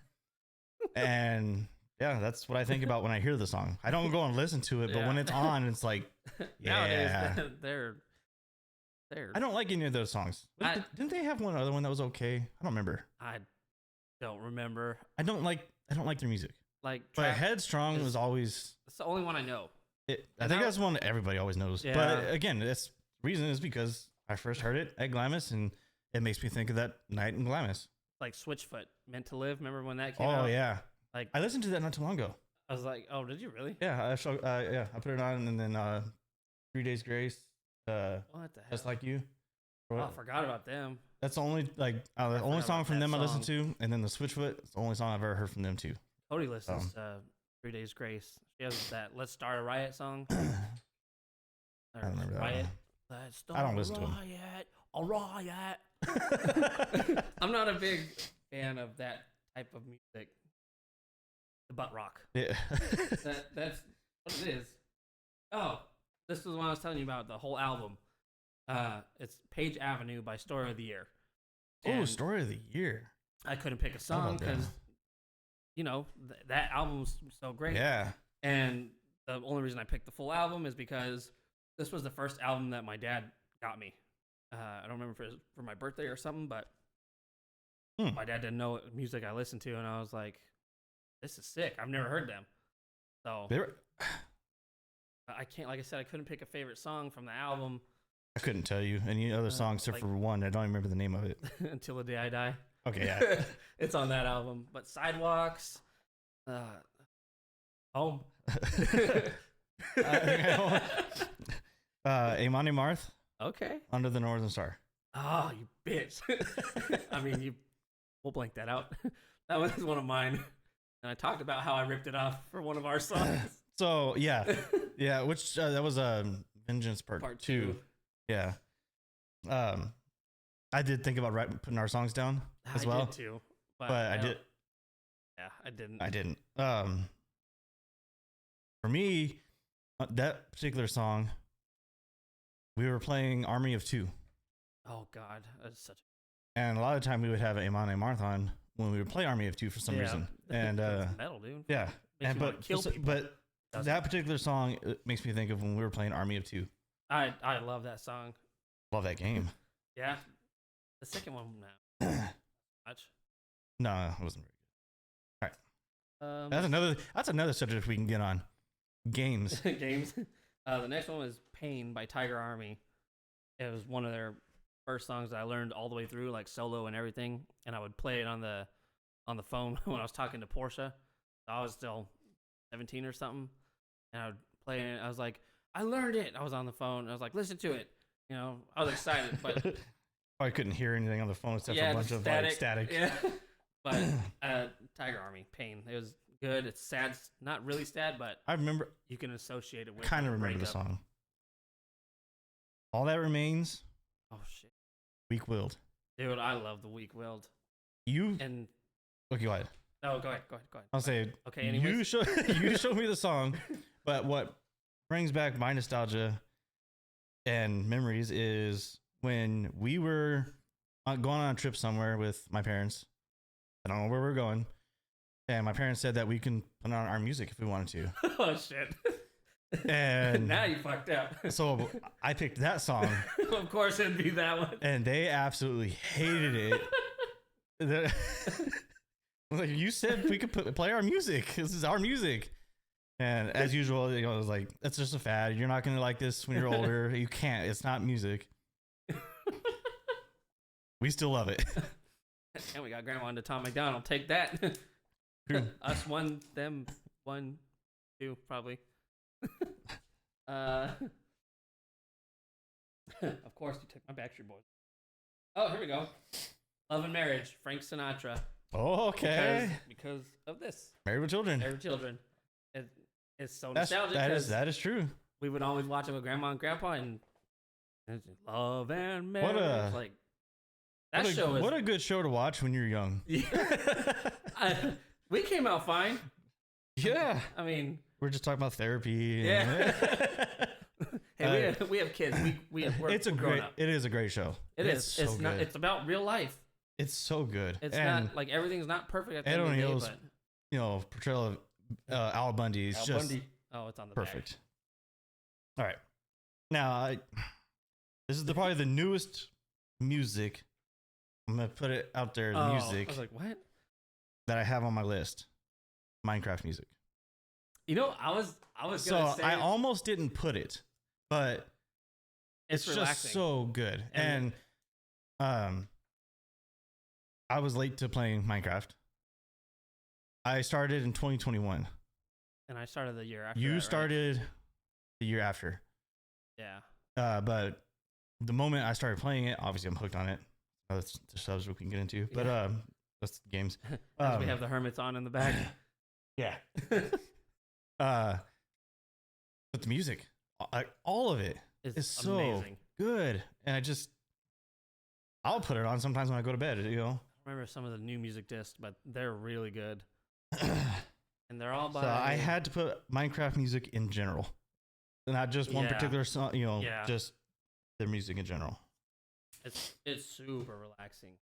And yeah, that's what I think about when I hear the song. I don't go and listen to it, but when it's on, it's like, yeah. Nowadays, they're. I don't like any of those songs. Didn't they have one other one that was okay? I don't remember. I don't remember. I don't like their music. Like, But Headstrong was always. It's the only one I know. I think that's one that everybody always knows. Yeah. But again, that's reason is because I first heard it at Glamis, and it makes me think of that night in Glamis. Like Switchfoot, Meant to Live. Remember when that came out? Oh yeah. Like I listened to that not too long ago. I was like, oh, did you really? Yeah, I put it on, and then 3 Days Grace. What the hell? Just Like You. Oh, I forgot about them. That's the only the only song from them I listened to, and then the Switchfoot. It's the only song I've ever heard from them too. Cody listens to 3 Days Grace. She has that "Let's Start a Riot" song. I don't remember that Riot. one. Let's start I don't listen to them. A riot. I'm not a big fan of that type of music. The butt rock. Yeah. That's what it is. Oh, this is the one I was telling you about. The whole album. It's Page Avenue by Story of the Year. Oh, Story of the Year. I couldn't pick a song because, that album's so great. Yeah. And the only reason I picked the full album is because this was the first album that my dad got me. I don't remember if it was for my birthday or something, but my dad didn't know what music I listened to, and I was like, this is sick. I've never heard them. So I can't, like I said, I couldn't pick a favorite song from the album. I couldn't tell you any other song except for one. I don't even remember the name of it. Until the Day I Die. Okay, yeah. It's on that album. But Sidewalks, Home. Amani Marth. Okay. Under the Northern Star. Oh, you bitch. I mean, we'll blank that out. That was one of mine. And I talked about how I ripped it off for one of our songs. So, yeah. Yeah, which that was Vengeance Part 2. Yeah. I did think about putting our songs down as well. I did too. But I did. Yeah, I didn't. I didn't. For me, that particular song, we were playing Army of Two. Oh God, that's such. And a lot of time we would have Amani Marth on when we would play Army of Two for some reason. And metal, dude. Yeah. But Doesn't. that particular song makes me think of when we were playing Army of Two. I love that song. Love that game. Yeah. The second one, no. Much. No, it wasn't very good. All right. That's another subject we can get on. Games. Games. The next one was Pain by Tiger Army. It was one of their first songs that I learned all the way through, like solo and everything. And I would play it on the phone when I was talking to Portia. I was still 17 or something. And I would play it. I was like, I learned it. I was on the phone. I was like, listen to it. I was excited, but I couldn't hear anything on the phone except for a bunch of static. Yeah. But Tiger Army, Pain. It was good. It's sad. Not really sad, but I remember. You can associate it with. Kind of remember the song. All That Remains. Oh shit. Weak-willed. Dude, I love the Weak-willed. Okay, go ahead. No, go ahead. I'll say. Okay. Anyways. You showed me the song, but what brings back my nostalgia and memories is when we were going on a trip somewhere with my parents. I don't know where we're going. And my parents said that we can put on our music if we wanted to. Oh, shit. And now you fucked up. so I picked that song. Of course it'd be that one. And they absolutely hated it. Like, you said we could play our music. This is our music. And as usual, you know, I was like, that's just a fad. You're not going to like this when you're older. You can't. It's not music. We still love it. And we got Grandma into Tom McDonald. Take that. True. Us one, them one, two, probably. Of course, you took my Backstreet Boys. Oh, here we go. Love and Marriage, Frank Sinatra. Oh, okay. Because of this. Married with Children. Married with Children. It's so nostalgic. That is true. We would always watch it with Grandma and Grandpa, and Love and Marriage. What a good show to watch when you're young. Yeah. We came out fine. Yeah. I mean, we're just talking about therapy. Yeah. Hey, we have kids. We're it is a great show. It's so it's not. good. It's about real life. It's so good. It's not like everything's not perfect at the end of the day, but you know, portrayal of Al Bundy is just Bundy. Oh, it's on the perfect. All right, now this is probably the newest music. I'm gonna put it out there. The music. I was like, what? That I have on my list, Minecraft music. You know, I was gonna say. I almost didn't put it, but it's just so good. And I was late to playing Minecraft. I started in 2021. And I started the year after. You started the year after. Yeah. But the moment I started playing it, obviously I'm hooked on it. That's the subs we can get into. But that's the games. As we have the hermits on in the back. Yeah. But the music, all of it is so amazing. Good. And I'll put it on sometimes when I go to bed, you know. I remember some of the new music discs, but they're really good. And they're all by. So I had to put Minecraft music in general, not just one particular song. You know, just their music in general. It's super relaxing.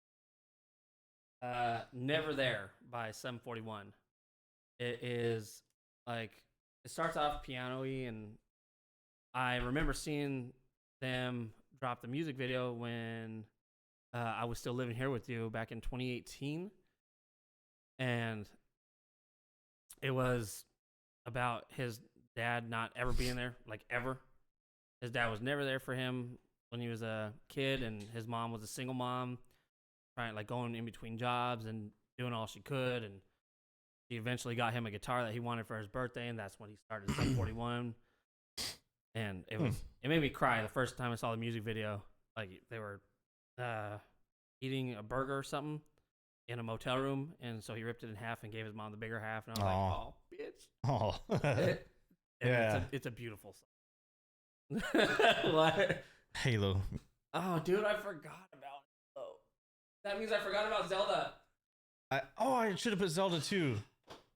Never There by 741. It is like it starts off piano-y, and I remember seeing them drop the music video when I was still living here with you back in 2018, and it was about his dad not ever being there, like ever. His dad was never there for him when he was a kid, and his mom was a single mom, trying like going in between jobs and doing all she could, and she eventually got him a guitar that he wanted for his birthday, and that's when he started 741. And it made me cry the first time I saw the music video. Like they were eating a burger or something in a motel room, and so he ripped it in half and gave his mom the bigger half, and I was like, "Oh, bitch!" Yeah, it's a beautiful song. Halo. Oh, dude, I forgot about it. Oh, that means I forgot about Zelda. I should have put Zelda too,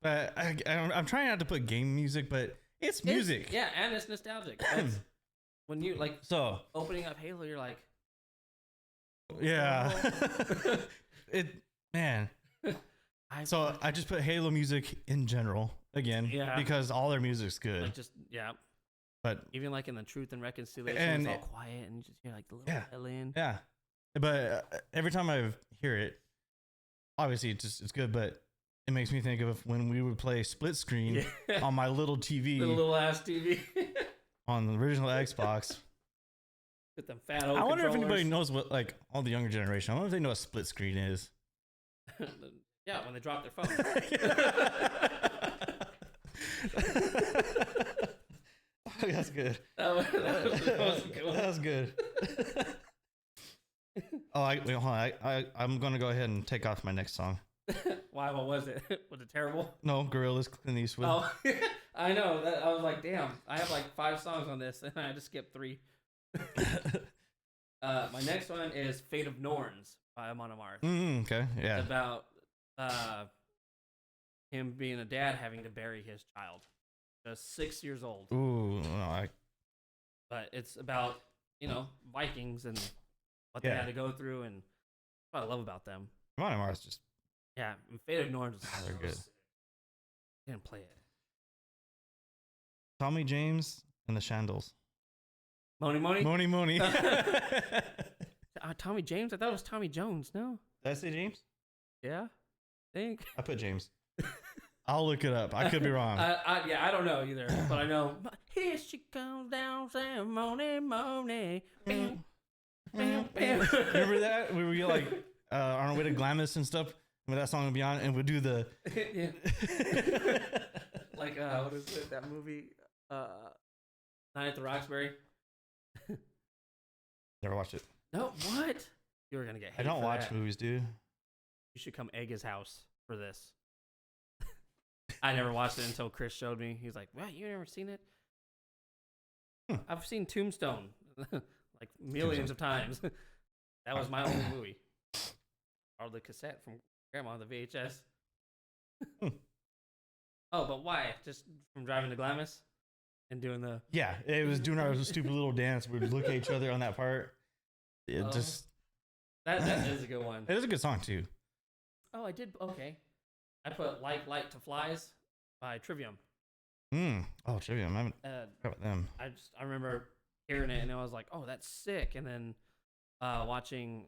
but I'm trying not to put game music, but it's music. And it's nostalgic. When you like opening up Halo, you're like, yeah. Man. So I just put Halo music in general again, because all their music's good. Like but even like in the Truth and Reconciliation, it's all quiet, and you just hear like the little violin. Yeah, but every time I hear it, obviously it's good, but it makes me think of when we would play split screen on my little TV, little ass TV, on the original Xbox. With them fat old I wonder controllers. if anybody knows what, like, all the younger generation. I wonder if they know what split screen is. Yeah, when they drop their phone. That's good. That was a good one. That was good. Wait, hold on. I'm gonna go ahead and take off my next song. Why? What was it? Was it terrible? No, Gorillaz, Clint Eastwood. Oh, I know. I was like, damn. I have like 5 songs on this, and I had to skip 3. My next one is "Fate of Norns" by Amon Amarth. Okay, yeah. It's about him being a dad having to bury his child, just 6 years old. Ooh, no, But it's about Vikings and what they had to go through, and what I love about them. Come on, Mars, just and Faded Orange was they're good. sick. Didn't play it. Tommy James and the Shandles. Moni. Moni. Tommy James? I thought it was Tommy Jones. No. Did I say James? Yeah. I think. I put James. I'll look it up. I could be wrong. I don't know either, but I know. Here she comes down, saying Moni. Bam, bam, bam. Remember that? We were like on our way to Glamis and stuff. When that song would be on, and we'd do the like what is it? That movie, Night at the Roxbury. Never watched it. No, what? You were gonna get hate I don't for watch that. movies, dude. You should come egg his house for this. I never watched it until Chris showed me. He's like, "What? You never seen it?" I've seen Tombstone like millions of times. That was my only movie. Or the cassette from Grandma, the VHS. Oh, but why? Just from driving to Glamis and doing the... Yeah, it was doing our stupid little dance. We'd look at each other on that part. It just... That is a good one. It is a good song, too. Oh, I did... Okay. I put Like Light to Flies by Trivium. Oh, Trivium. I haven't heard about them. I remember hearing it, and I was like, oh, that's sick. And then watching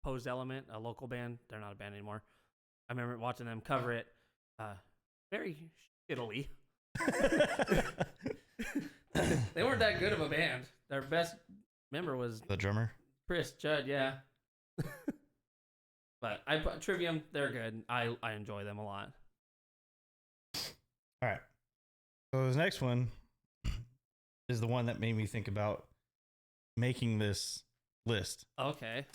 Posed Element, a local band. They're not a band anymore. I remember watching them cover it very shittily. They weren't that good of a band. Their best member was the drummer, Chris Judd, yeah. But I put Trivium, they're good. I enjoy them a lot. All right. So the next one is the one that made me think about making this list. Okay.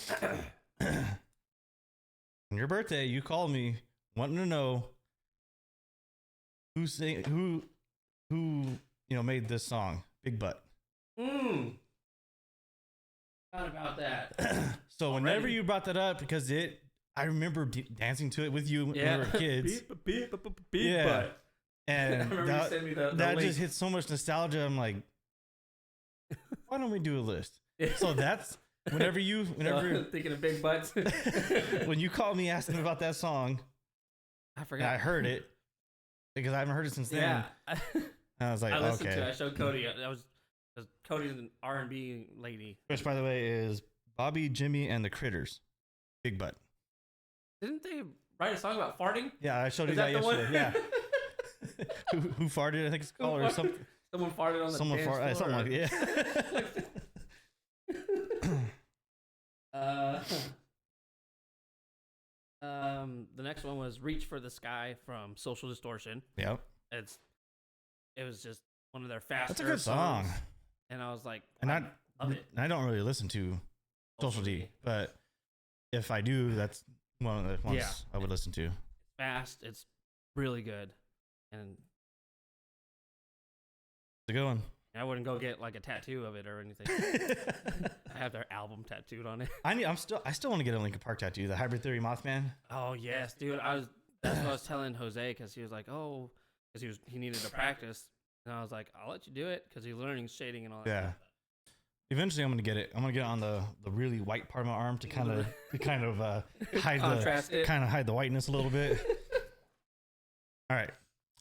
On your birthday, you called me wanting to know who made this song, Big Butt. Thought about that. So whenever you brought that up, because I remember dancing to it with you when we were kids. Big Yeah. Butt. And I remember you sent me the that link. just hit so much nostalgia. I'm like, why don't we do a list? So that's whenever thinking of big butts. when you called me asking about that song, I forgot. and I heard it because I haven't heard it since then. Yeah. And I was like, I listened okay. to it. I showed Cody. Cody's an R&B lady. Which, by the way, is Bobby, Jimmy, and the Critters. Big Butt. Didn't they write a song about farting? Yeah, I showed you Is that that the yesterday. one? Yeah. who farted? I think it's called, or something. Someone farted on the dance floor. Something like that. Yeah. The next one was "Reach for the Sky" from Social Distortion. Yep. It was just one of their faster. That's a good song. songs. And I was like, And I love it. I don't really listen to Social D, but if I do, that's one of the ones I would listen to. It's fast. It's really good, and It's a good one. I wouldn't go get like a tattoo of it or anything. I have their album tattooed on it. I still want to get a Linkin Park tattoo, the Hybrid Theory Mothman. Oh yes, dude. That's what I was telling Jose, because he was like, oh, because he needed to practice, and I was like, I'll let you do it, because he's learning shading and all that. Yeah. Stuff. Eventually, I'm gonna get it. I'm gonna get it on the really white part of my arm to kind of hide hide the whiteness a little bit. All right,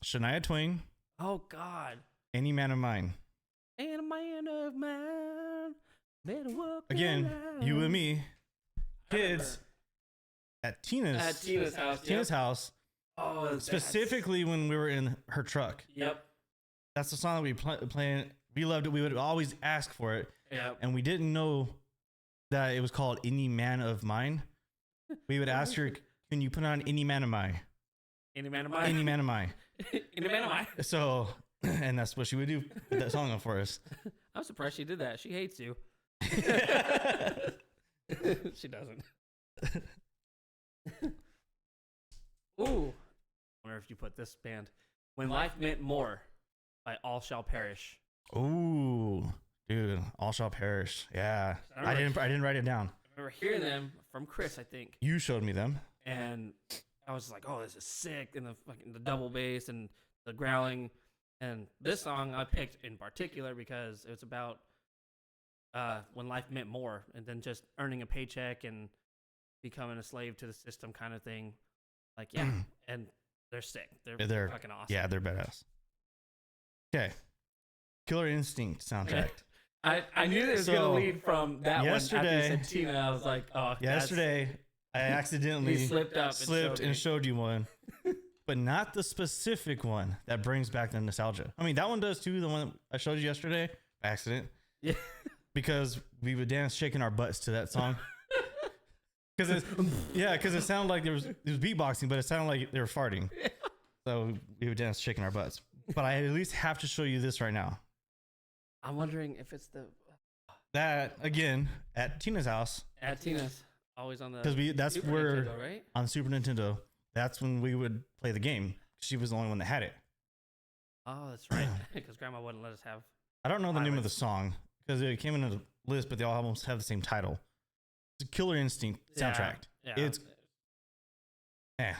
Shania Twain. Oh God. Any Man of Mine. And a man of mine better walk Again, around. you and me, kids, at Tina's house. Oh, Specifically when we were in her truck. Yep. That's the song that we playing. We loved it. We would always ask for it. Yep. And we didn't know that it was called Any Man of Mine. We would ask her, can you put on Any Man of Mine? Any man of mine. Any Man of Mine. Any man of mine. So, and that's what she would do, put that song on for us. I'm surprised she did that. She hates you. She doesn't. Ooh. I wonder if you put this band. When Life Meant More by All Shall Perish. Ooh, dude, All Shall Perish. Yeah. I didn't write it down. I remember hearing them from Chris, I think. You showed me them. And I was like, oh, this is sick. And the double bass and the growling. And this song I picked in particular because it's about when life meant more, and then just earning a paycheck and becoming a slave to the system kind of thing. Like, yeah, and they're sick. They're fucking awesome. Yeah, they're badass. Okay, Killer Instinct soundtrack. I knew it was gonna lead from that yesterday, one. After you said Tina, I was like, oh. Yesterday, I accidentally slipped and showed you one, but not the specific one that brings back the nostalgia. I mean, that one does too. The one I showed you yesterday, by accident. Yeah. Because we would dance shaking our butts to that song. Because it sounded like it was beatboxing, but it sounded like they were farting. So we would dance shaking our butts. But I at least have to show you this right now. I'm wondering if it's that again at Tina's house. At Tina's, always on the because that's Super where Nintendo, right? On Super Nintendo. That's when we would play the game. She was the only one that had it. Oh, that's right. Because Grandma wouldn't let us have. I don't know the name of the song because it came in a list, but they all almost have the same title. It's a Killer Instinct soundtrack. Yeah, it's that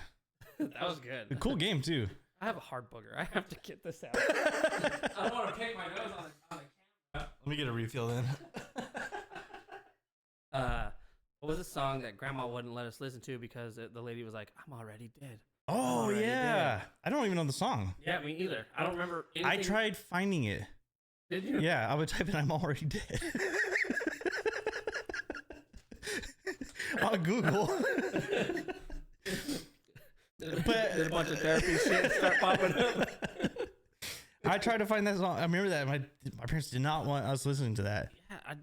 was good. A cool game too. I have a hard booger. I have to get this out. I don't want to pick my nose on the camera. Let me get a refill then. What was the song that Grandma wouldn't let us listen to because the lady was like, "I'm already dead." Oh yeah, I don't even know the song. Yeah, me either. I don't remember anything. I tried finding it. Did you? Yeah, I would type in "I'm already dead" on Google. But did a bunch of therapy shit start popping up. I tried to find that song. I remember that my parents did not want us listening to that. Yeah, I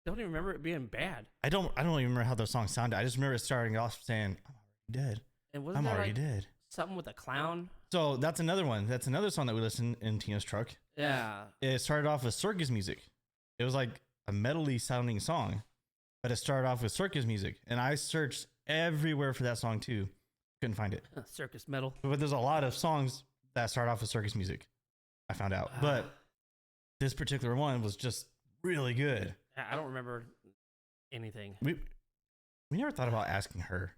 don't even remember it being bad. I don't even remember how the song sounded. I just remember it starting off saying, "I'm already dead." And wasn't I'm already dead. Something with a clown. So that's another one. That's another song that we listened in Tina's truck. Yeah. It started off with circus music. It was like a metally sounding song, but it started off with circus music. And I searched everywhere for that song too. Couldn't find it. Circus metal. But there's a lot of songs that start off with circus music, I found out. But this particular one was just really good. I don't remember anything. We never thought about asking her.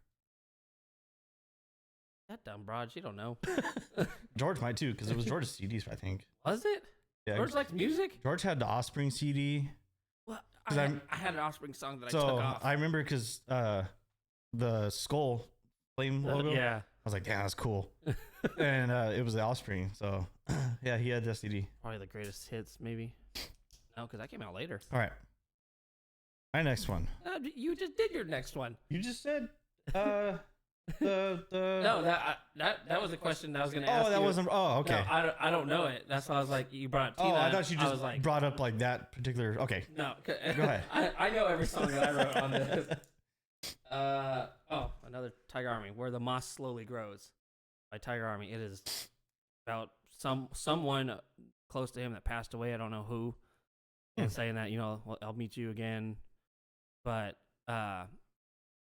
That dumb broad, she don't know. George might too, because it was George's CDs, I think. Was it? Yeah. George likes music? George had the Offspring CD. Well, I had an Offspring song that I took off. I remember because the skull flame logo. Yeah. I was like, damn, that's cool. And it was the Offspring. So yeah, he had the CD. Probably the greatest hits, maybe. No, because that came out later. All right. My next one. You just did your next one. You just said No, that was a question that I was going to ask. Oh, that wasn't. Oh, okay. No, I don't know it. That's why I was like, you brought Tina. Oh, I thought you just brought up like that particular. Okay. No, go ahead. I know every song that I wrote on this. Another Tiger Army, Where the Moss Slowly Grows by Tiger Army. It is about someone close to him that passed away. I don't know who. And saying that, I'll meet you again. But I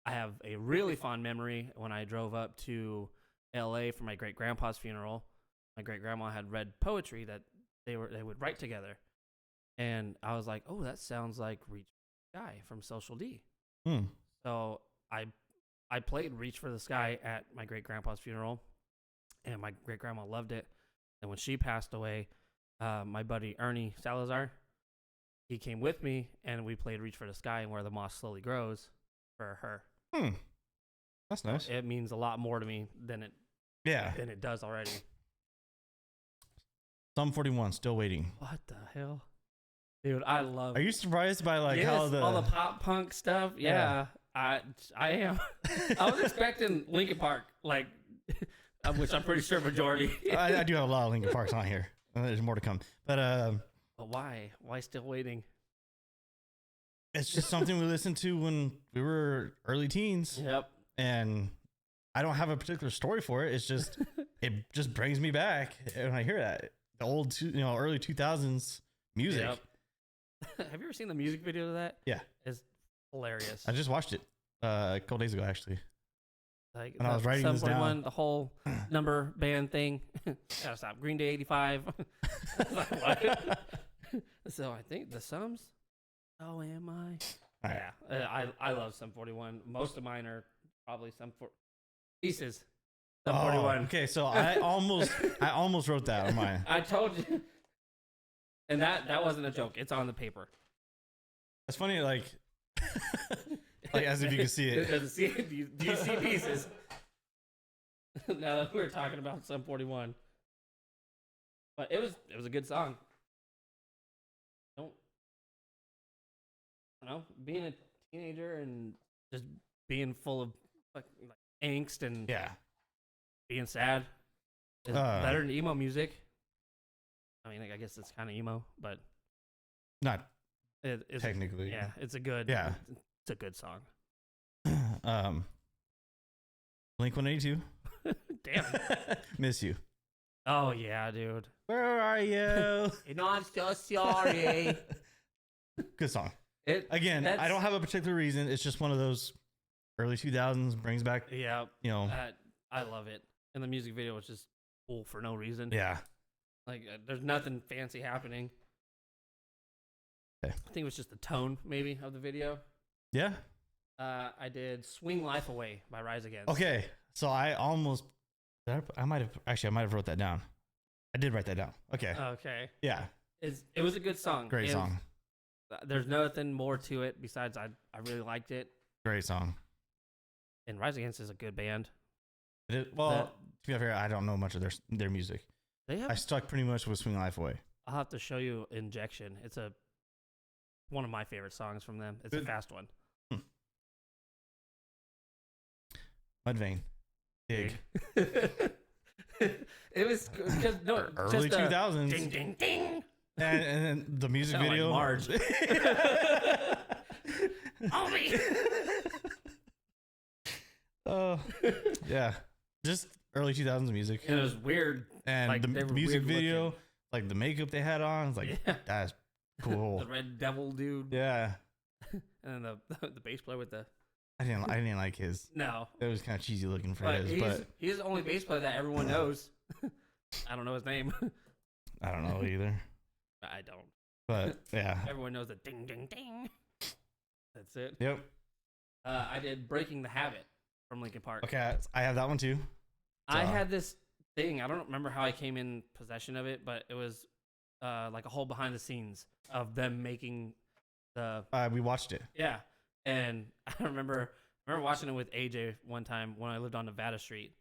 have a really fond memory when I drove up to LA for my great grandpa's funeral. My great grandma had read poetry that they would write together. And I was like, oh, that sounds like Reach for the Sky from Social D. So I played Reach for the Sky at my great grandpa's funeral, and my great grandma loved it. And when she passed away, my buddy Ernie Salazar, he came with me, and we played Reach for the Sky and Where the Moss Slowly Grows for her. That's nice. It means a lot more to me than it does already. Sum 41, Still Waiting. What the hell? Dude, I love. Are you surprised by how all the pop punk stuff? Yeah. I am. I was expecting Linkin Park, which I'm pretty sure majority. I do have a lot of Linkin Parks on here. There's more to come. But why? Why Still Waiting? It's just something we listened to when we were early teens. Yep. And I don't have a particular story for it. It's just, it just brings me back when I hear that. The old, early 2000s music. Yep. Have you ever seen the music video to that? Yeah. It's hilarious. I just watched it a couple days ago, actually. Like when I was writing this down. The whole number band thing. Gotta stop. Green Day 85. Like, what? So I think the Sums. Oh, am I? Right. Yeah. I love Sum 41. Most of mine are probably Pieces. Sum 41. Okay, so I almost wrote that on mine. I told you. And that wasn't a joke. It's on the paper. It's funny, like as if you can see it. Doesn't see it. Do you see pieces? Now that we're talking about Sum 41, but it was a good song. Don't I don't know, being a teenager and just being full of like angst and Yeah. being sad is better than emo music. I mean, I guess it's kind of emo, but Not it's technically. yeah, it's a good it's a good song. Blink-182. Damn. Miss you. Oh yeah, dude. Where are you? And I'm so sorry. Good song. Again, I don't have a particular reason. It's just one of those early 2000s brings back. Yeah. You know. I love it. And the music video was just cool for no reason. Yeah. Like there's nothing fancy happening. Okay. I think it was just the tone maybe of the video. Yeah. I did "Swing Life Away" by Rise Against. Okay. So I almost. I might have wrote that down. I did write that down. Okay. Okay. Yeah. It was a good song. Great song. There's nothing more to it besides I really liked it. Great song. And Rise Against is a good band. To be fair, I don't know much of their music. I stuck pretty much with "Swing Life Away." I'll have to show you "Injection." It's one of my favorite songs from them. It's a fast one. Mudvayne. Dig. It was just early 2000s. Ding ding ding. And then the music video. Like Marge. Homie. Yeah. Just early 2000s music. And it was weird. And like, the music video, looking. Like the makeup they had on, it's like, that's cool. The Red Devil dude. Yeah. And then the bass player with the. I didn't like his. No. It was kind of cheesy looking for his, but he's the only bass player that everyone knows. I don't know his name. I don't know either. I don't. But yeah. Everyone knows the ding ding ding. That's it. Yep. I did "Breaking the Habit" from Linkin Park. Okay, I have that one too. I had this thing. I don't remember how I came in possession of it, but it was like a whole behind the scenes of them making the. We watched it. Yeah, and I remember watching it with AJ one time when I lived on Nevada Street,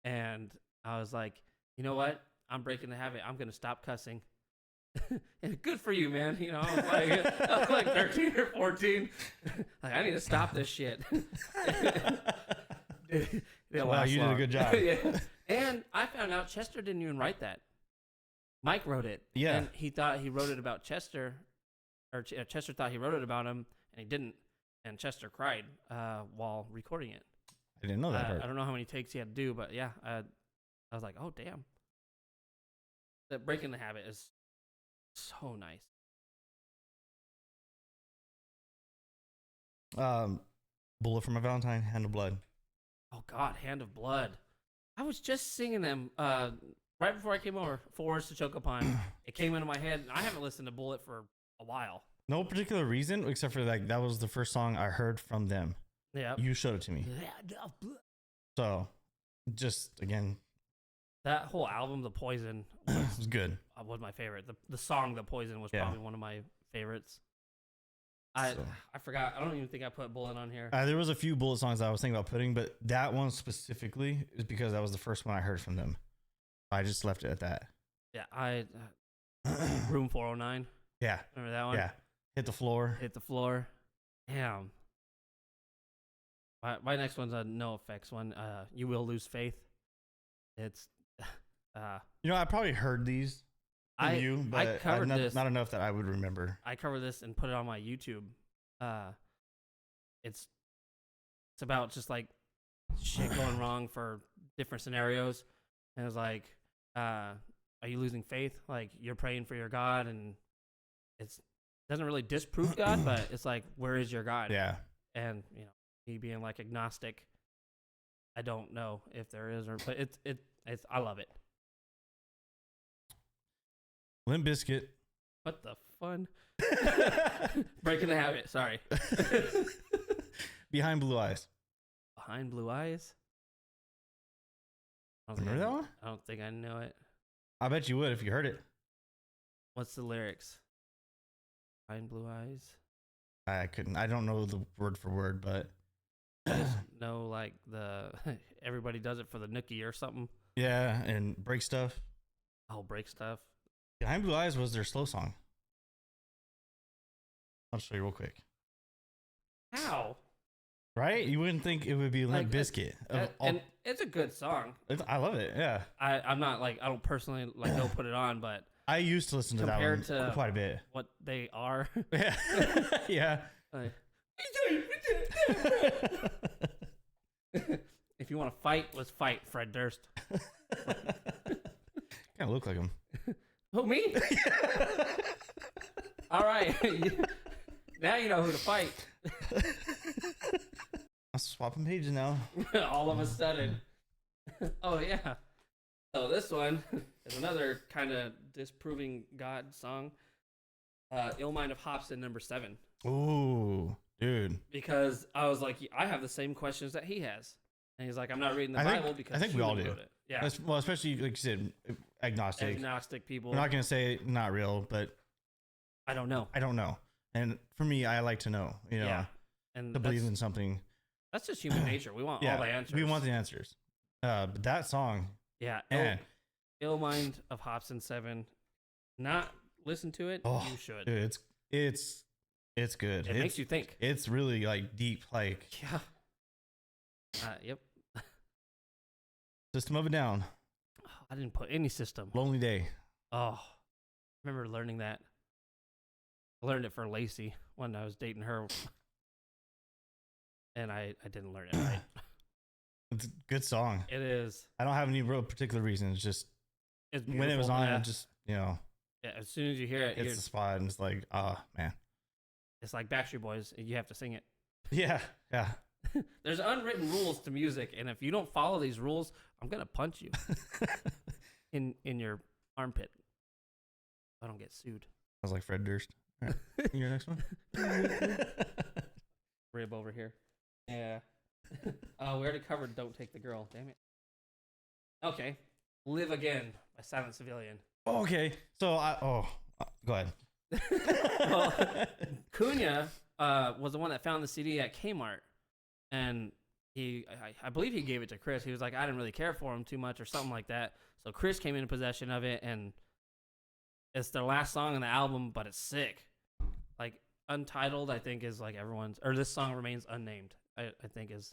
and I was like, you know what? I'm breaking the habit. I'm gonna stop cussing. And good for you, man. You know, I was like 13 or 14. Like, I need to stop this shit. Wow, you did a good job. Yeah. And I found out Chester didn't even write that. Mike wrote it. Yeah. And he thought he wrote it about Chester, or Chester thought he wrote it about him, and he didn't. And Chester cried while recording it. I didn't know that part. I don't know how many takes he had to do, but yeah, I was like, oh, damn. That "Breaking the Habit" is so nice. "Bullet for My Valentine," "Hand of Blood." Oh God, "Hand of Blood." I was just singing them right before I came over. "Forest to Choke Upon." It came into my head, and I haven't listened to Bullet for a while. No particular reason, except for like that was the first song I heard from them. Yeah, you showed it to me. So, just again, that whole album, "The Poison," was good. Was my favorite. The song "The Poison" was probably one of my favorites. I forgot. I don't even think I put "Bullet" on here. There was a few Bullet songs I was thinking about putting, but that one specifically is because that was the first one I heard from them. I just left it at that. Yeah, Room 409. Yeah. Remember that one? Yeah. Hit the Floor. Hit the Floor. Damn. My next one's a No Effects one. "You Will Lose Faith." It's I probably heard these from you, but I covered this. Not enough that I would remember. I covered this and put it on my YouTube. It's about just like shit going wrong for different scenarios, and it's like, are you losing faith? Like, you're praying for your God, and it doesn't really disprove God, but it's like, where is your God? Yeah. And me being like agnostic, I don't know if there is, but it's I love it. Limp Bizkit. What the fun? "Breaking the Habit." Sorry. "Behind Blue Eyes." "Behind Blue Eyes." Remember that one? I don't think I know it. I bet you would if you heard it. What's the lyrics? "Behind Blue Eyes." I couldn't. I don't know the word for word, but I just know like the everybody does it for the nookie or something. yeah, and break stuff. Oh, break stuff. Behind Blue Eyes was their slow song. I'll show you real quick. How? Right? You wouldn't think it would be Limp Bizkit. And it's a good song. I love it. Yeah. I'm not like I don't personally like go put it on, but I used to listen to that one compared to quite a bit. what they are. Yeah. Yeah. Like, if you want to fight, let's fight, Fred Durst. Kind of look like him. Who, me? All right. Now you know who to fight. I'm swapping pages now. All of a sudden. Oh, yeah. So this one is another kind of disproving God song. Ill Mind of Hobson, number 7. Ooh, dude. Because I was like, I have the same questions that he has. And he's like, I'm not reading the Bible because I think we all do. wrote it. Yeah. Well, especially like you said, agnostic. Agnostic people. We're not gonna say not real, but I don't know. I don't know. And for me, I like to know. You know, Yeah. And to believe in something. That's just human nature. We want all the answers. We want the answers. But that song. Yeah. Man. Ill Mind of Hobson 7. Not listen to it. Oh, you should. Dude, it's good. It makes you think. It's really like deep, like Yeah. Yep. System of a Down. I didn't put any system. Lonely Day. Oh, I remember learning that. I learned it for Lacey when I was dating her. And I didn't learn it right. It's a good song. It is. I don't have any real particular reason. It's just It's when it was beautiful, on, yeah. it just, you know, Yeah, as soon as you hear it, hits the spot and it's like, man. it's like Backstreet Boys. You have to sing it. Yeah, yeah. There's unwritten rules to music, and if you don't follow these rules, I'm gonna punch you in your armpit. I don't get sued. I was like Fred Durst. All right. Your next one. Rib over here. Yeah. We already covered "Don't Take the Girl." Damn it. Okay. "Live Again" by Silent Civilian. Oh, okay. So go ahead. Well, Cunha was the one that found the CD at Kmart, and I believe he gave it to Chris. He was like, I didn't really care for him too much or something like that. So Chris came into possession of it, and it's their last song on the album, but it's sick. Like Untitled, I think is like this song remains unnamed. I think is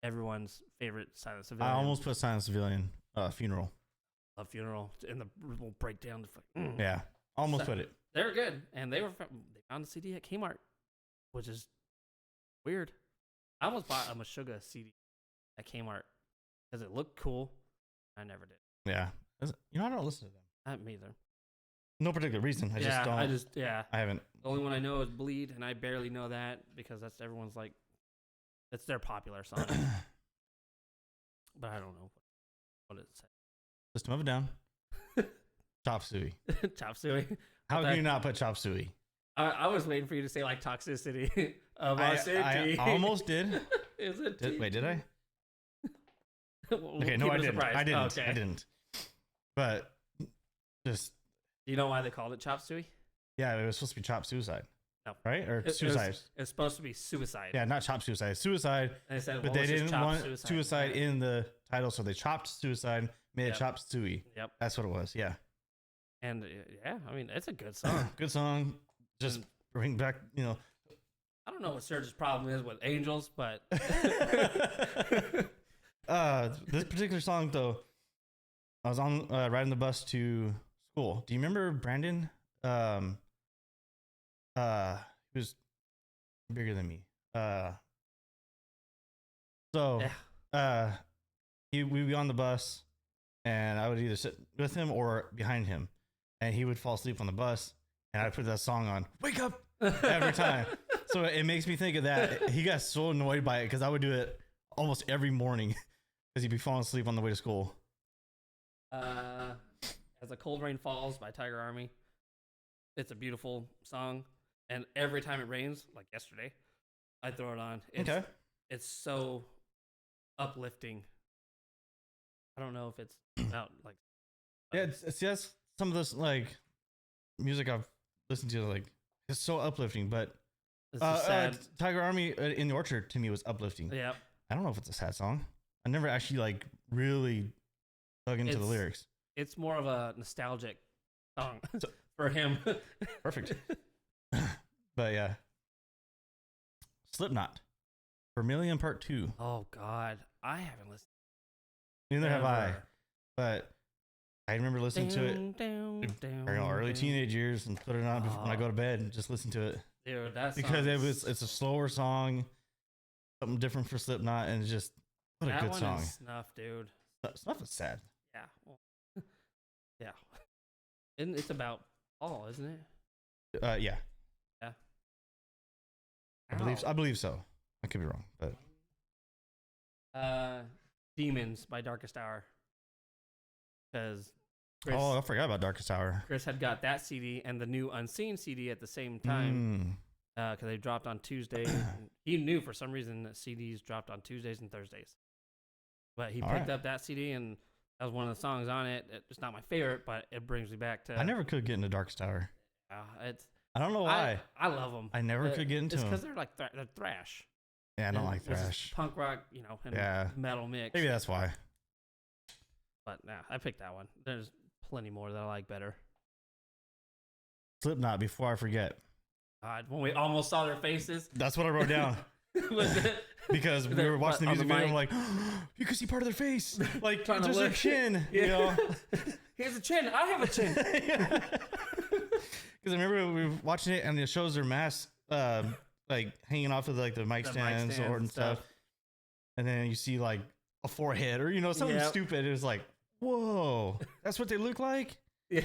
everyone's favorite Silent Civilian. I almost put Silent Civilian Funeral. A Funeral in the little breakdown. Yeah, almost put it. They're good, and they found the CD at Kmart, which is weird. I almost bought a Meshuggah CD at Kmart because it looked cool. I never did. Yeah, I don't listen to them. I haven't either. No particular reason. I just don't. I haven't. The only one I know is Bleed, and I barely know that because that's everyone's like, that's their popular song. But I don't know what it said. System of a Down. Chop Suey. Chop Suey. How can you not put Chop Suey? I was waiting for you to say like Toxicity of our city. I almost did. Is it? Wait, did I? Okay, no, I didn't. I didn't. Okay. I didn't. But just. Do you know why they called it Chop Suey? Yeah, it was supposed to be Chop Suicide. No. Right? Or Suicide. It's supposed to be Suicide. Yeah, not Chop Suicide. Suicide. And they said, but they didn't want suicide in the title, so they chopped Suicide, made it Chop Suey. Yep. That's what it was. Yeah. And yeah, I mean, it's a good song. Good song. Just bring back, I don't know what Serge's problem is with Angels, but this particular song though, I was on riding the bus to school. Do you remember Brandon? He was bigger than me. We'd be on the bus, and I would either sit with him or behind him, and he would fall asleep on the bus, and I'd put that song on. Wake up! Every time. So it makes me think of that. He got so annoyed by it because I would do it almost every morning because he'd be falling asleep on the way to school. As a Cold Rain Falls by Tiger Army. It's a beautiful song, and every time it rains, like yesterday, I throw it on. It's so uplifting. I don't know if it's about like. Yeah, that's some of this like music I've listened to. Like, it's so uplifting, but It's a sad. Tiger Army in the Orchard to me was uplifting. Yep. I don't know if it's a sad song. I never actually like really dug into the lyrics. It's more of a nostalgic song for him. Perfect. But yeah. Slipknot. Vermilion Part 2. Oh God, I haven't listened. Neither have I. But I remember listening to it early teenage years and put it on when I go to bed and just listen to it. Dude, that's because it's a slower song, something different for Slipknot, and it's just what a good song. Snuff, dude. Snuff is sad. Yeah. Well, yeah. And it's about fall, isn't it? Yeah. Yeah. I believe so. I could be wrong, but Demons by Darkest Hour. Because I forgot about Darkest Hour. Chris had got that CD and the new Unseen CD at the same time because they dropped on Tuesday. He knew for some reason that CDs dropped on Tuesdays and Thursdays, but he picked up that CD and that was one of the songs on it. It's not my favorite, but it brings me back to. I never could get into Darkest Hour. I don't know why. I love them. I never could get into them. It's because they're like they're thrash. Yeah, I don't like thrash. Punk rock, and metal mix. Maybe that's why. But nah, I picked that one. There's plenty more that I like better. Slipknot, before I forget. When we almost saw their faces. That's what I wrote down. Because we were watching the music video, I'm like, you could see part of their face. Like, there's their chin. Yeah. You know? Here's a chin. I have a chin. Because I remember we were watching it and it shows their masks like hanging off of like the mic stands or and stuff. And then you see like a forehead or something stupid. It was like, whoa, that's what they look like. Yeah.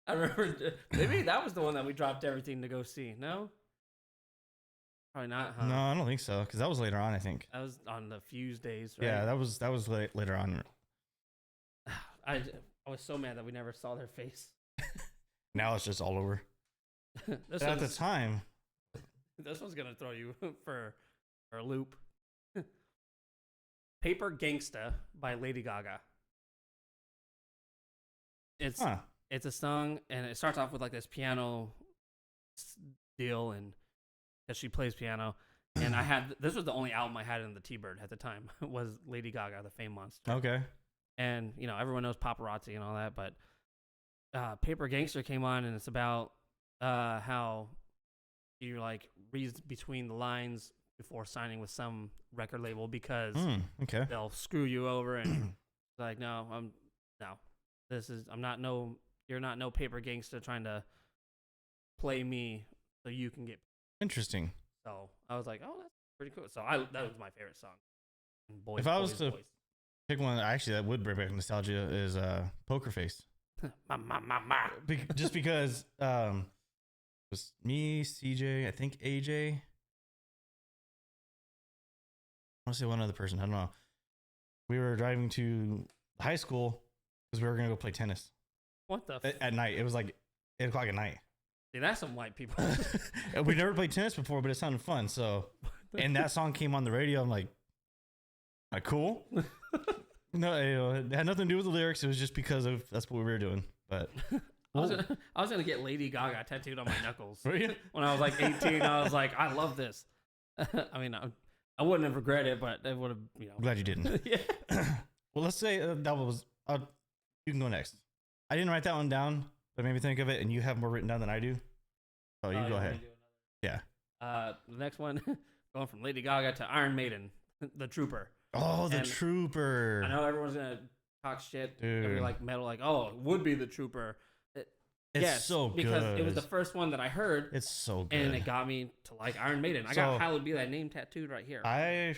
I remember maybe that was the one that we dropped everything to go see. No, probably not. Huh? No, I don't think so. Because that was later on. I think that was on the Fuse days. Right? Yeah, that was later on. I was so mad that we never saw their face. Now it's just all over. At the time, this one's gonna throw you for a loop. Paper Gangsta by Lady Gaga. It's a song, and it starts off with like this piano deal, and that she plays piano. And this was the only album I had in the T-Bird at the time, was Lady Gaga, the Fame Monster. Okay. And everyone knows Paparazzi and all that, but Paper Gangster came on, and it's about how you like reads between the lines before signing with some record label because they'll screw you over and like you're not no paper gangster trying to play me so you can get interesting. So I was like, oh, that's pretty cool. So that was my favorite song. If I was to pick one that would bring back nostalgia is Poker Face. Just because it was me, CJ, I think AJ. I want to say one other person. I don't know. We were driving to high school because we were gonna go play tennis. What the? At night. It was like 8 o'clock at night. See, that's some white people. We never played tennis before, but it sounded fun. So, and that song came on the radio. I'm like cool. No, it had nothing to do with the lyrics. It was just because that's what we were doing. But I was gonna get Lady Gaga tattooed on my knuckles. Were you? When I was like 18, I was like, I love this. I mean, I wouldn't have regretted it, but it would have. I'm glad you didn't. Yeah. Well, let's say that was. You can go next. I didn't write that one down, but made me think of it, and you have more written down than I do. So you go ahead. Yeah. The next one, going from Lady Gaga to Iron Maiden, The Trooper. Oh, The Trooper. I know everyone's gonna talk shit. Dude. Every like metal, like, oh, it would be The Trooper. It's so good. Because it was the first one that I heard. It's so good. And it got me to like Iron Maiden. I got Hallowed Be Thy Name tattooed right here. I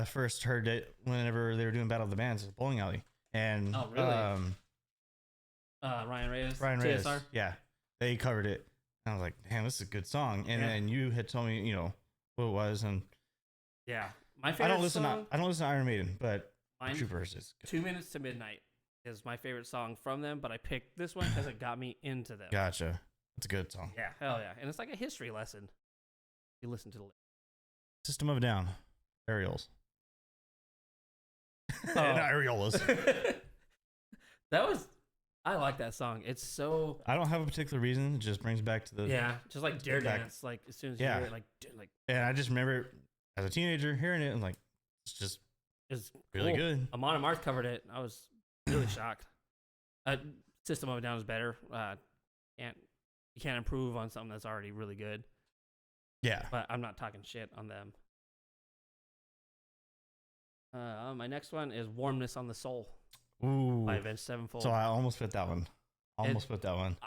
first heard it whenever they were doing Battle of the Bands at the bowling alley. And oh, really? Ryan Reyes. TSR? Yeah. They covered it. And I was like, damn, this is a good song. And then you had told me, what it was. And yeah. My favorite I don't listen to Iron Maiden, but Troopers is good. 2 Minutes to Midnight is my favorite song from them, but I picked this one because it got me into them. Gotcha. It's a good song. Yeah, hell yeah. And it's like a history lesson. You listen to the System of a Down. Aerials. And areolas. That was I like that song. It's so I don't have a particular reason. It just brings back to the just like Dare back. Dance. Like as soon as you hear it, like And I just remember as a teenager hearing it and like it's just it's really cool. good. Amon Amarth covered it. I was really shocked. System of a Down is better. You can't improve on something that's already really good. Yeah. But I'm not talking shit on them. My next one is Warmness on the Soul Ooh. by Avenged Sevenfold. So I almost put that one. Put that one.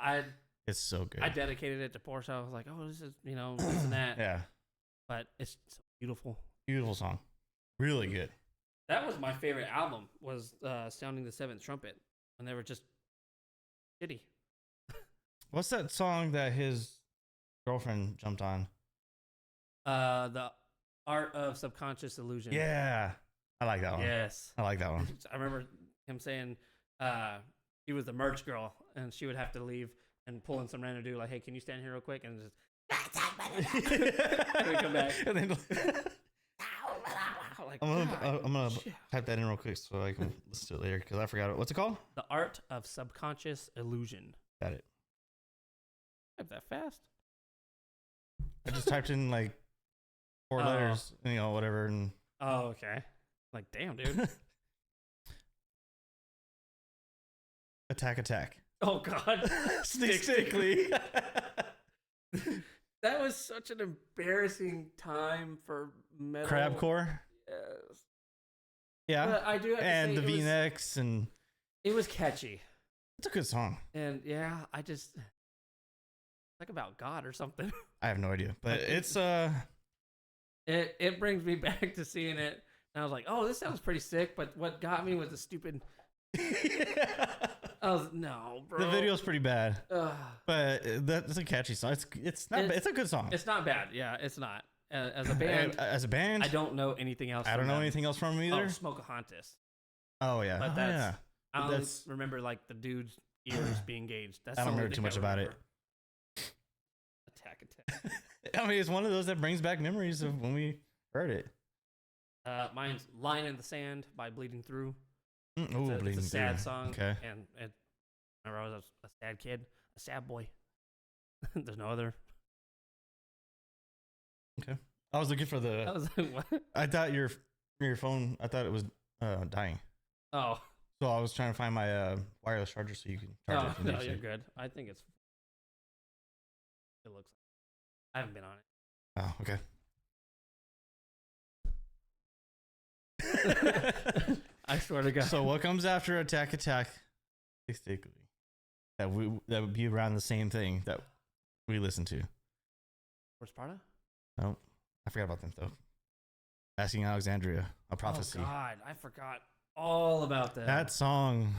It's so good. I dedicated it to Porsche. I was like, oh, this is, this and that. Yeah. But it's so beautiful. Beautiful song. Really good. That was my favorite album, was Sounding the Seventh Trumpet. And they were just shitty. What's that song that his girlfriend jumped on? The Art of Subconscious Illusion. Yeah. I like that one. Yes. I like that one. I remember him saying she was the merch girl and she would have to leave and pull in some random dude like, hey, can you stand here real quick? And just and then come back. And then like, I'm gonna type that in real quick so I can listen to it later because I forgot it. What's it called? The Art of Subconscious Illusion. Got it. Type that fast. I just typed in like 4 letters, whatever. And oh, okay. Like, damn, dude. Attack. Oh, God. Stickly. That was such an embarrassing time for metal. Crabcore. Yes. Yeah. But I do have to and say the V-necks and it was catchy. It's a good song. And yeah, it's like about God or something. I have no idea, but it's it brings me back to seeing it. And I was like, oh, this sounds pretty sick. But what got me was the stupid. I was no, bro. The video's pretty bad, but that's a catchy song. It's not. It's a good song. It's not bad. Yeah, it's not. As a band, I don't know anything else. I don't know anything else from them either. Oh, Smokeahontas. Oh yeah, but yeah. I only remember like the dude's ears being gauged. That's I don't remember too much about it. Attack. I mean, it's one of those that brings back memories of when we heard it. Mine's "Line in the Sand" by Bleeding Through. It's a sad song. Okay. And I remember I was a sad kid, a sad boy. There's no other. Okay. I was looking for the. I was like, what? I thought your phone. I thought it was dying. Oh. So I was trying to find my wireless charger so you can charge it. No, you're good. I think it looks. I haven't been on it. Oh, okay. I swear to God. So what comes after Attack? Basically, that would be around the same thing that we listen to. Where's Sparta? No, I forgot about them though. Asking Alexandria, a prophecy. Oh God, I forgot all about that. That song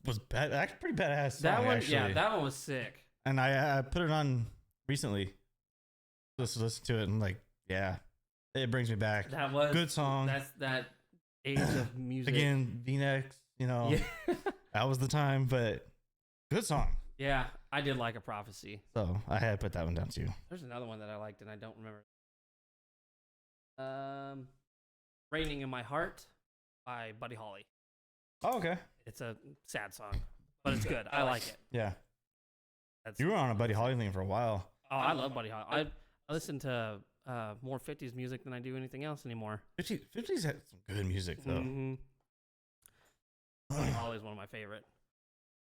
was actually pretty badass. Song, that one, actually. yeah, that one was sick. And I put it on recently. Just listen to it and like, yeah, it brings me back. That was good song. That's that age of music. Again, V-necks, Yeah. That was the time, but good song. Yeah, I did like A Prophecy. So I had to put that one down too. There's another one that I liked and I don't remember. Raining in My Heart by Buddy Holly. Oh, okay. It's a sad song, but it's good. I like it. Yeah. You were on a Buddy Holly thing for a while. Oh, I love Buddy Holly. I listen to more 50s music than I do anything else anymore. 50s had some good music, though. Mm-hmm. Buddy Holly is one of my favorite.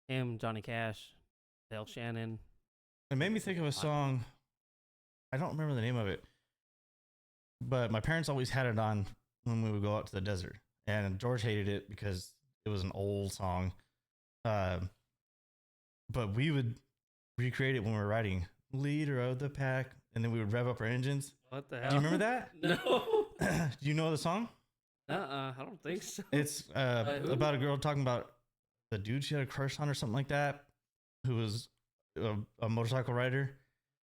Him, Johnny Cash, Dale Shannon. It made me think of a song. I don't remember the name of it, but my parents always had it on when we would go out to the desert. And George hated it because it was an old song. But we would recreate it when we were riding. Leader of the pack. And then we would rev up our engines. What the hell? Do you remember that? No. Do you know the song? I don't think so. It's about a girl talking about the dude she had a crush on or something like that, who was a motorcycle rider.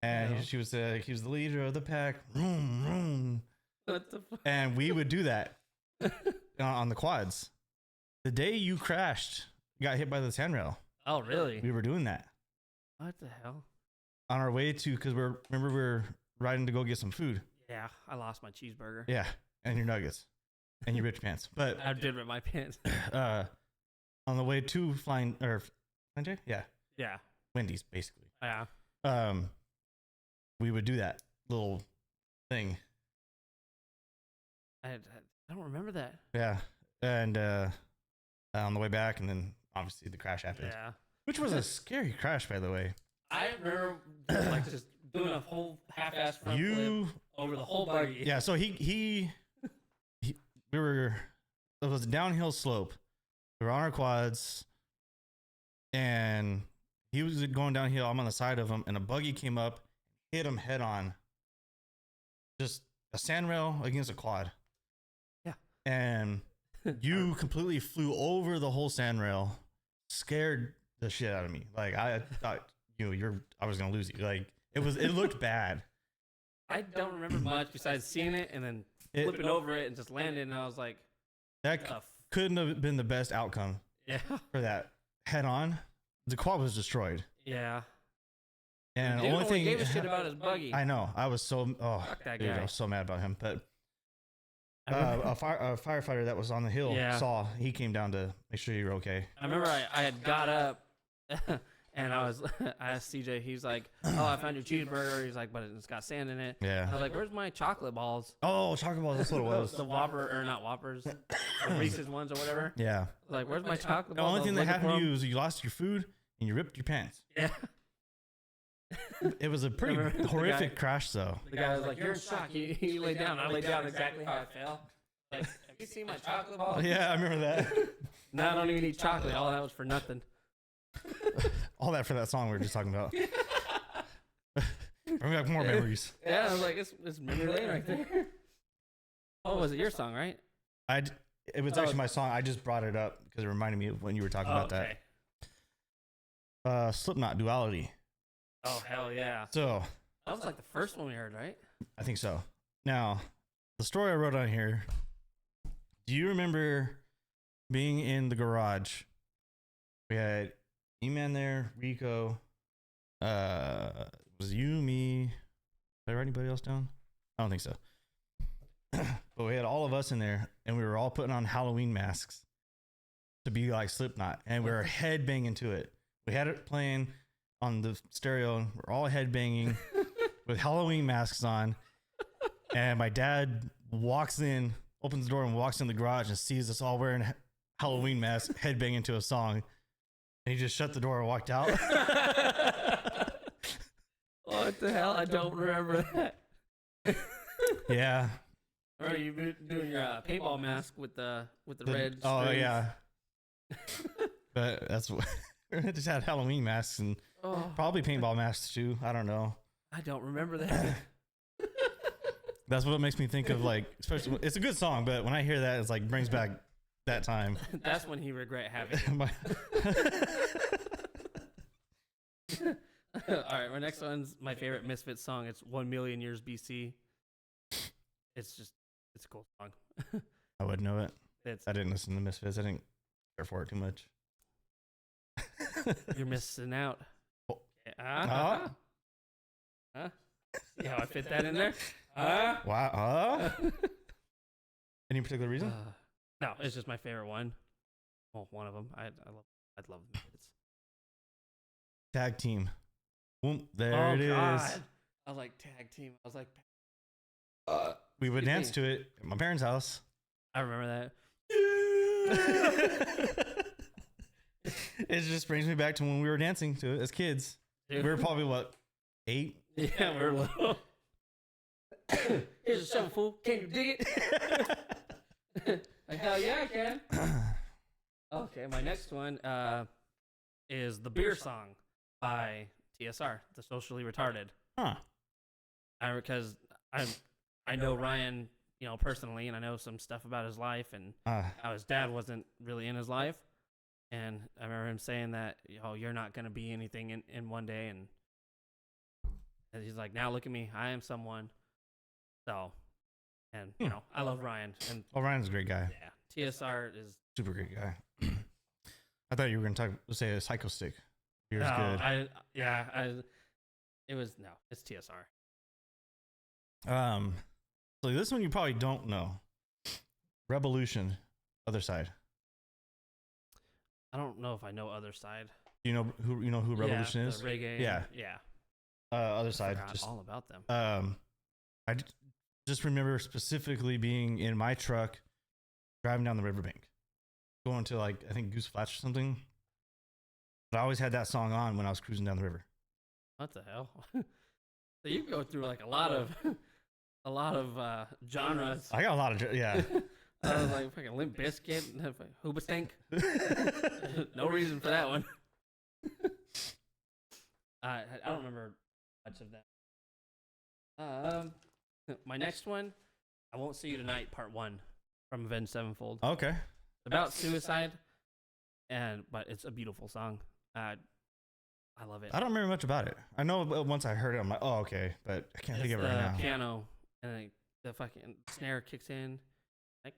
And she was he was the leader of the pack. Vroom, vroom. What the fuck? And we would do that on the quads. The day you crashed, got hit by the handrail. Oh, really? We were doing that. What the hell? On our way to, because we were riding to go get some food. Yeah, I lost my cheeseburger. Yeah, and your nuggets. And your rich pants. But I did rip my pants. On the way to flying, or Sanjay? Yeah. Yeah. Wendy's, basically. Yeah. We would do that little thing. I don't remember that. Yeah. And on the way back, and then obviously the crash happened. Yeah. Which was a scary crash, by the way. I remember like just doing a whole half-ass front flip over the whole buggy. Yeah, so we were, it was a downhill slope. We were on our quads, and he was going downhill. I'm on the side of him, and a buggy came up, hit him head on. Just a sandrail against a quad. Yeah. And you completely flew over the whole sandrail, scared the shit out of me. Like, I thought I was gonna lose you. Like, it looked bad. I don't remember much besides seeing it and then flipping over it and just landing, and I was like, that couldn't have been the best outcome. Yeah. For that head on. The quad was destroyed. Yeah. And the Dude only thing gave a shit about his buggy. I know. I was so Fuck that dude, guy. I was so mad about him. But a firefighter that was on the hill he came down to make sure you were okay. I remember I had got up and I asked CJ, he's like, oh, I found your cheeseburger. He's like, but it's got sand in it. Yeah. I was like, where's my chocolate balls? Oh, chocolate balls, that's what it was. The Whopper, or not Whoppers, the Reese's ones or whatever. Yeah. I was like, where's my chocolate The balls? only thing that happened to you is you lost your food and you ripped your pants. Yeah. It was a pretty horrific crash, though. The guy was like, you're in shock. You lay down. I lay down exactly how I fell. Like, have you seen my chocolate balls? Yeah, I remember that. Now I don't even eat chocolate. All that was for nothing. All that for that song we were just talking about. Bring back more memories. Yeah, I was like, it's memory lane right there. Oh, was it your song, right? It was actually my song. I just brought it up because it reminded me of when you were talking about that. Slipknot, Duality. Oh, hell yeah. So that was like the first one we heard, right? I think so. Now, the story I wrote on here. Do you remember being in the garage? We had E-Man there, Rico. Was you, me? Did I write anybody else down? I don't think so. But we had all of us in there, and we were all putting on Halloween masks to be like Slipknot, and we were headbanging to it. We had it playing on the stereo, and we're all headbanging with Halloween masks on. And my dad walks in, opens the door, and walks in the garage and sees us all wearing Halloween masks, headbanging to a song. And he just shut the door and walked out. What the hell? I don't remember that. Yeah. Or you doing your paintball mask with the red strings. Oh yeah. But that's what we just had Halloween masks and probably paintball masks too. I don't know. I don't remember that. That's what makes me think of, like, especially it's a good song, but when I hear that, it's like brings back that time. That's when he regret having it. All right, my next one's my favorite Misfits song. It's 1 Million Years BC. It's a cool song. I wouldn't know it. I didn't listen to Misfits. I didn't care for it too much. You're missing out. See how I fit that in there? Wow. Any particular reason? No, it's just my favorite one. Well, one of them. I love Misfits. Tag team. Boom, there it is. God. I was like, tag team. I was like, we would dance to it at my parents' house. I remember that. It just brings me back to when we were dancing to it as kids. Dude. We were probably, what, 8? Yeah, we were little. Here's a shovel, fool. Can you dig it? Like, hell yeah, I can. Okay, my next one is The Beer Song by TSR, The Socially Retarded. Huh. Because I know Ryan, personally, and I know some stuff about his life, and how his dad wasn't really in his life. And I remember him saying that, you're not going to be anything in one day. And he's like, now look at me. I am someone. So, and, I love Ryan. And Ryan's a great guy. Yeah. TSR is super great guy. I thought you were going to say a Psycho Stick. Beer's good. It's TSR. So this one you probably don't know. Revolution, Other Side. I don't know if I know Other Side. You know who Revolution yeah, is? the reggae. Yeah. Yeah. Other side. Forgot Just all about them. I just remember specifically being in my truck driving down the riverbank, going to like I think Goose Flats or something. But I always had that song on when I was cruising down the river. What the hell? So you go through like a lot of genres. I got a lot of yeah. I was like fucking Limp Bizkit, Hoobastank. No reason for that one. I don't remember much of that. My next one, I Won't See You Tonight, Part 1 from Avenged Sevenfold. Okay. It's about suicide, but it's a beautiful song. I love it. I don't remember much about it. I know once I heard it, I'm like, oh, okay, but I can't think of it right now. Piano and like, the fucking snare kicks in, like.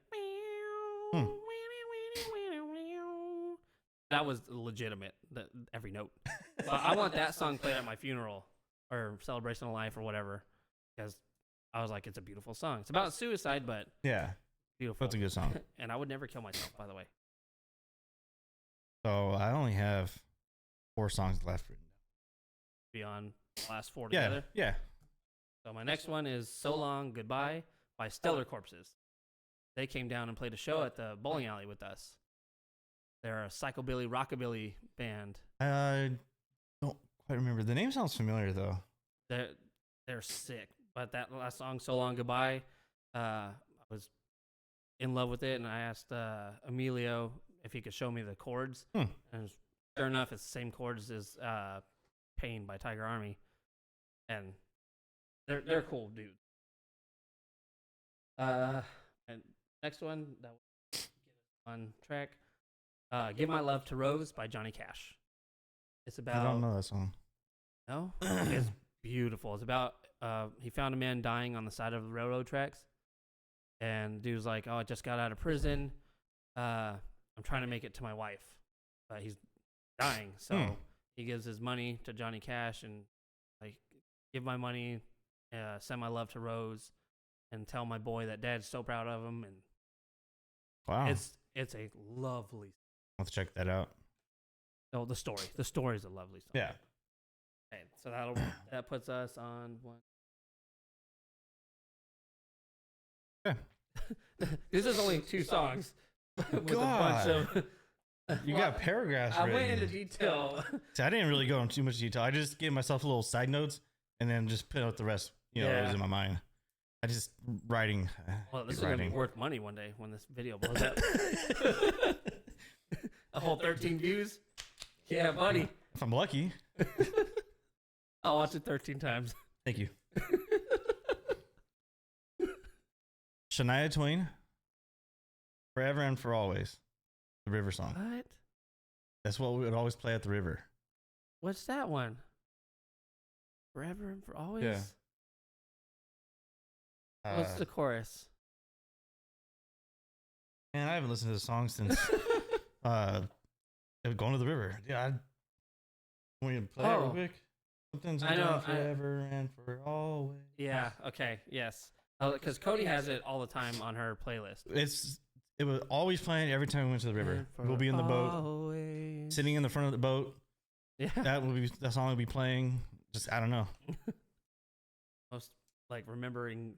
That was legitimate. Every note. But I want that song played at my funeral or celebration of life or whatever, because I was like, it's a beautiful song. It's about suicide, but yeah, beautiful. That's a good song. And I would never kill myself, by the way. So I only have 4 songs left written down. Beyond the last 4 together. Yeah. So my next one is "So Long Goodbye" by Stellar Corpses. They came down and played a show at the bowling alley with us. They're a psychobilly rockabilly band. I don't quite remember. The name sounds familiar though. They're sick. But that last song, "So Long Goodbye," I was in love with it, and I asked Emilio if he could show me the chords. And sure enough, it's the same chords as "Pain" by Tiger Army, and they're cool dudes. And next one that was on track, "Give My Love to Rose" by Johnny Cash. It's about. I don't know that song. No, it's beautiful. It's about he found a man dying on the side of the railroad tracks, and dude's like, "Oh, I just got out of prison. I'm trying to make it to my wife, but he's dying." So he gives his money to Johnny Cash and like, "Give my money, send my love to Rose, and tell my boy that Dad's so proud of him." And wow, it's a lovely. I'll have to check that out. Oh, the story is a lovely song. Yeah. Okay, so that puts us on one. Yeah. This is only 2 songs with God. a bunch of. You got paragraphs. I written. went into detail. See, I didn't really go into too much detail. I just gave myself little side notes and then just put out the rest. It was in my mind. I just writing. Well, this is gonna be worth money one day when this video blows up. A whole 13 views. Yeah, buddy. If I'm lucky. I'll watch it 13 times. Thank you. Shania Twain, "Forever and for Always," the river song. What? That's what we would always play at the river. What's that one? "Forever and for Always"? Yeah. What's the chorus? Man, I haven't listened to the song since going to the river. Yeah, want you to play it real quick? Something's forever and for always. Yeah. Okay. Yes. Because Cody has it all the time on her playlist. It was always playing every time we went to the river. We'll be in the boat, sitting in the front of the boat. Yeah. That song will be playing. Just I don't know. Most like remembering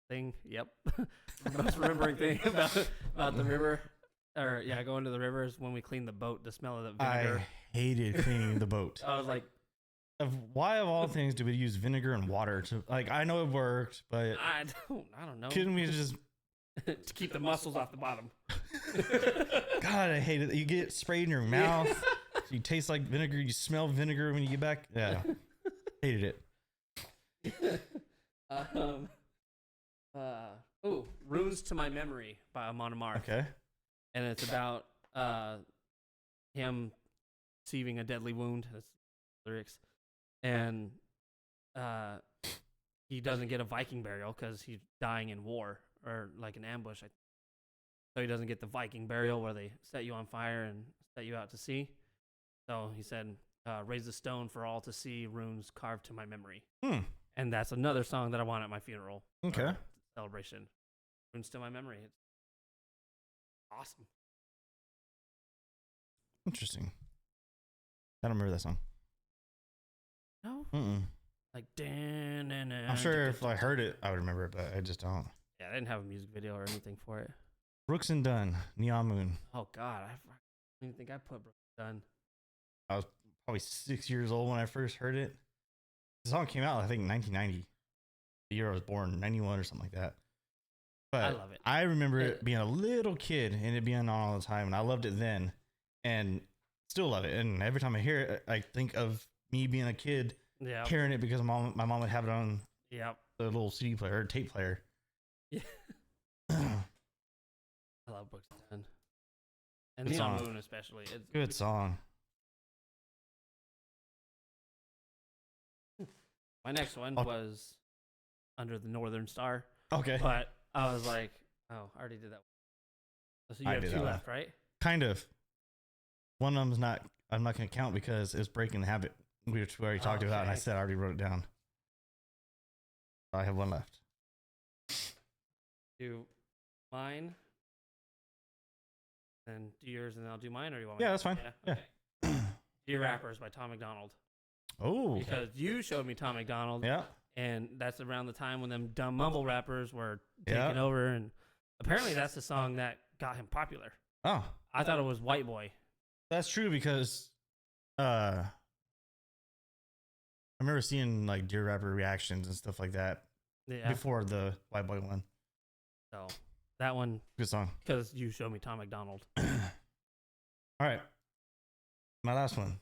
thing. Yep. Most remembering thing about the river. Or yeah, going to the river is when we clean the boat. The smell of the vinegar. I hated cleaning the boat. I was like, why of all things do we use vinegar and water to like? I know it worked, but I don't know. Couldn't we just to keep the mussels off the bottom? God, I hate it. You get sprayed in your mouth. So you taste like vinegar. You smell vinegar when you get back. Yeah, hated it. "Runes to My Memory" by Amon Amarth. Okay. And it's about him receiving a deadly wound. That's the lyrics. And he doesn't get a Viking burial because he's dying in war or like an ambush. So he doesn't get the Viking burial where they set you on fire and set you out to sea. So he said, "Raise a stone for all to see, runes carved to my memory." And that's another song that I want at my funeral. Okay. Celebration. Runes to my memory. It's awesome. Interesting. I don't remember that song. No. Mm-mm. Like Dan and I'm sure if I heard it, I would remember it, but I just don't. Yeah, I didn't have a music video or anything for it. Brooks and Dunn, Neon Moon. Oh God, I don't even think I put Brooks Dunn. I was probably 6 years old when I first heard it. The song came out, I think, in 1990. The year I was born, 91 or something like that. But I love it. I remember it being a little kid and it being on all the time, and I loved it then, and still love it. And every time I hear it, I think of me being a kid, hearing it because my mom would have it on the little CD player or tape player. Yeah. I love Brooks and Dunn. And Good Neon song. Moon especially. It's Good song. My next one was Under the Northern Star. Okay. But I was like, oh, I already did that one. So you have two left, right? Kind of. One of them's not, I'm not going to count because it's Breaking the Habit, which we already talked about, and I said I already wrote it down. I have one left. Do mine, and do yours, and then I'll do mine, or you want me Yeah, that's fine. Yeah. Okay. Dear Rappers by Tom McDonald. Oh. Because you showed me Tom McDonald. Yeah. And that's around the time when them dumb mumble rappers were taking over, and apparently that's the song that got him popular. Oh. I thought it was White Boy. That's true because I remember seeing like Dear Rapper reactions and stuff like that before the White Boy one. So that one, good song. Because you showed me Tom McDonald. All right. My last one.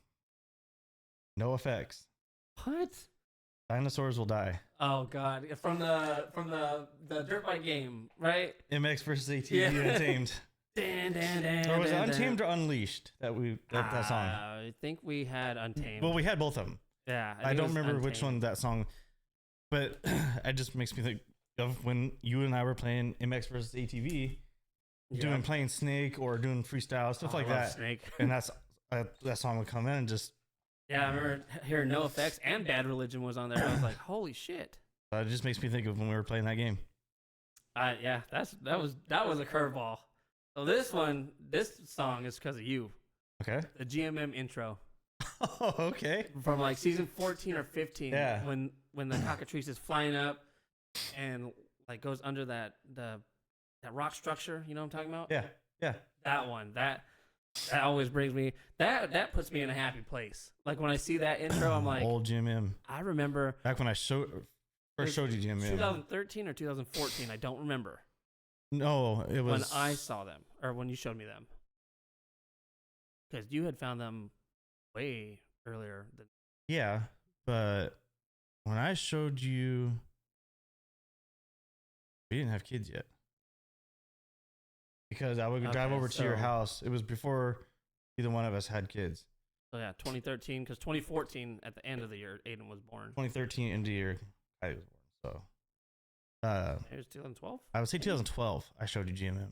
No Effects. What? Dinosaurs Will Die. Oh God! From the dirt bike game, right? MX versus ATV Untamed. Or was it Untamed or Unleashed that song? I think we had Untamed. Well, we had both of them. Yeah, I don't remember which one that song, but it just makes me think of when you and I were playing MX versus ATV, playing Snake or doing freestyle stuff like that. Snake. And that's that song would come in and just. Yeah, I remember hearing No Effects and Bad Religion was on there. I was like, holy shit. It just makes me think of when we were playing that game. Yeah, that was a curveball. So this song is because of you. Okay. The GMM intro. Oh, okay. From like season 14 or 15. Yeah. When the cockatrice is flying up and like goes under that rock structure, you know what I'm talking about? Yeah. Yeah. That one. That always brings me that puts me in a happy place. Like when I see that intro, I'm like old GMM. I remember back when I first showed you GMM. 2013 or 2014, I don't remember. No, it was when I saw them or when you showed me them. Because you had found them way earlier than. Yeah, but when I showed you, we didn't have kids yet. Because I would drive over to your house. It was before either one of us had kids. So yeah, 2013, because 2014 at the end of the year, Aiden was born. 2013 end of the year, I was born. So it was 2012. I would say 2012. I showed you GMM,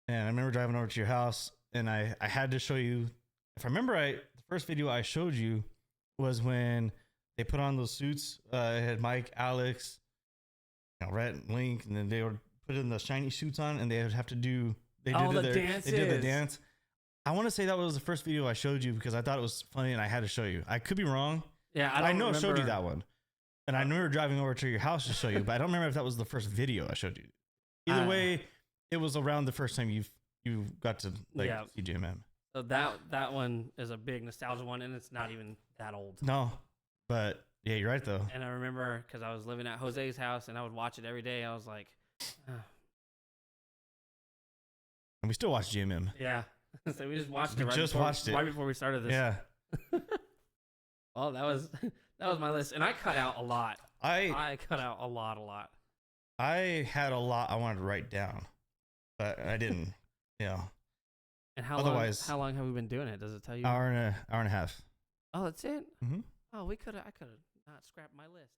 and I remember driving over to your house, and I had to show you. If I remember right, the first video I showed you was when they put on those suits. It had Mike, Alex, Rhett, and Link, and then they would put in the shiny suits on, and they would have to do. They did the dance. I want to say that was the first video I showed you because I thought it was funny, and I had to show you. I could be wrong. Yeah, I know I showed you that one, and I knew we were driving over to your house to show you, but I don't remember if that was the first video I showed you. Either way, it was around the first time you got to see GMM. So that one is a big nostalgia one, and it's not even that old. No, but yeah, you're right though. And I remember because I was living at Jose's house, and I would watch it every day. I was like, and we still watch GMM. Yeah, so we just watched it. Right before we started this. Yeah. Well, that was my list, and I cut out a lot. I cut out a lot. I had a lot I wanted to write down, but I didn't. And how long have we been doing it? Does it tell you? Hour and a half. Oh, that's it. Mm-hmm. Oh, I could have not scrapped my list.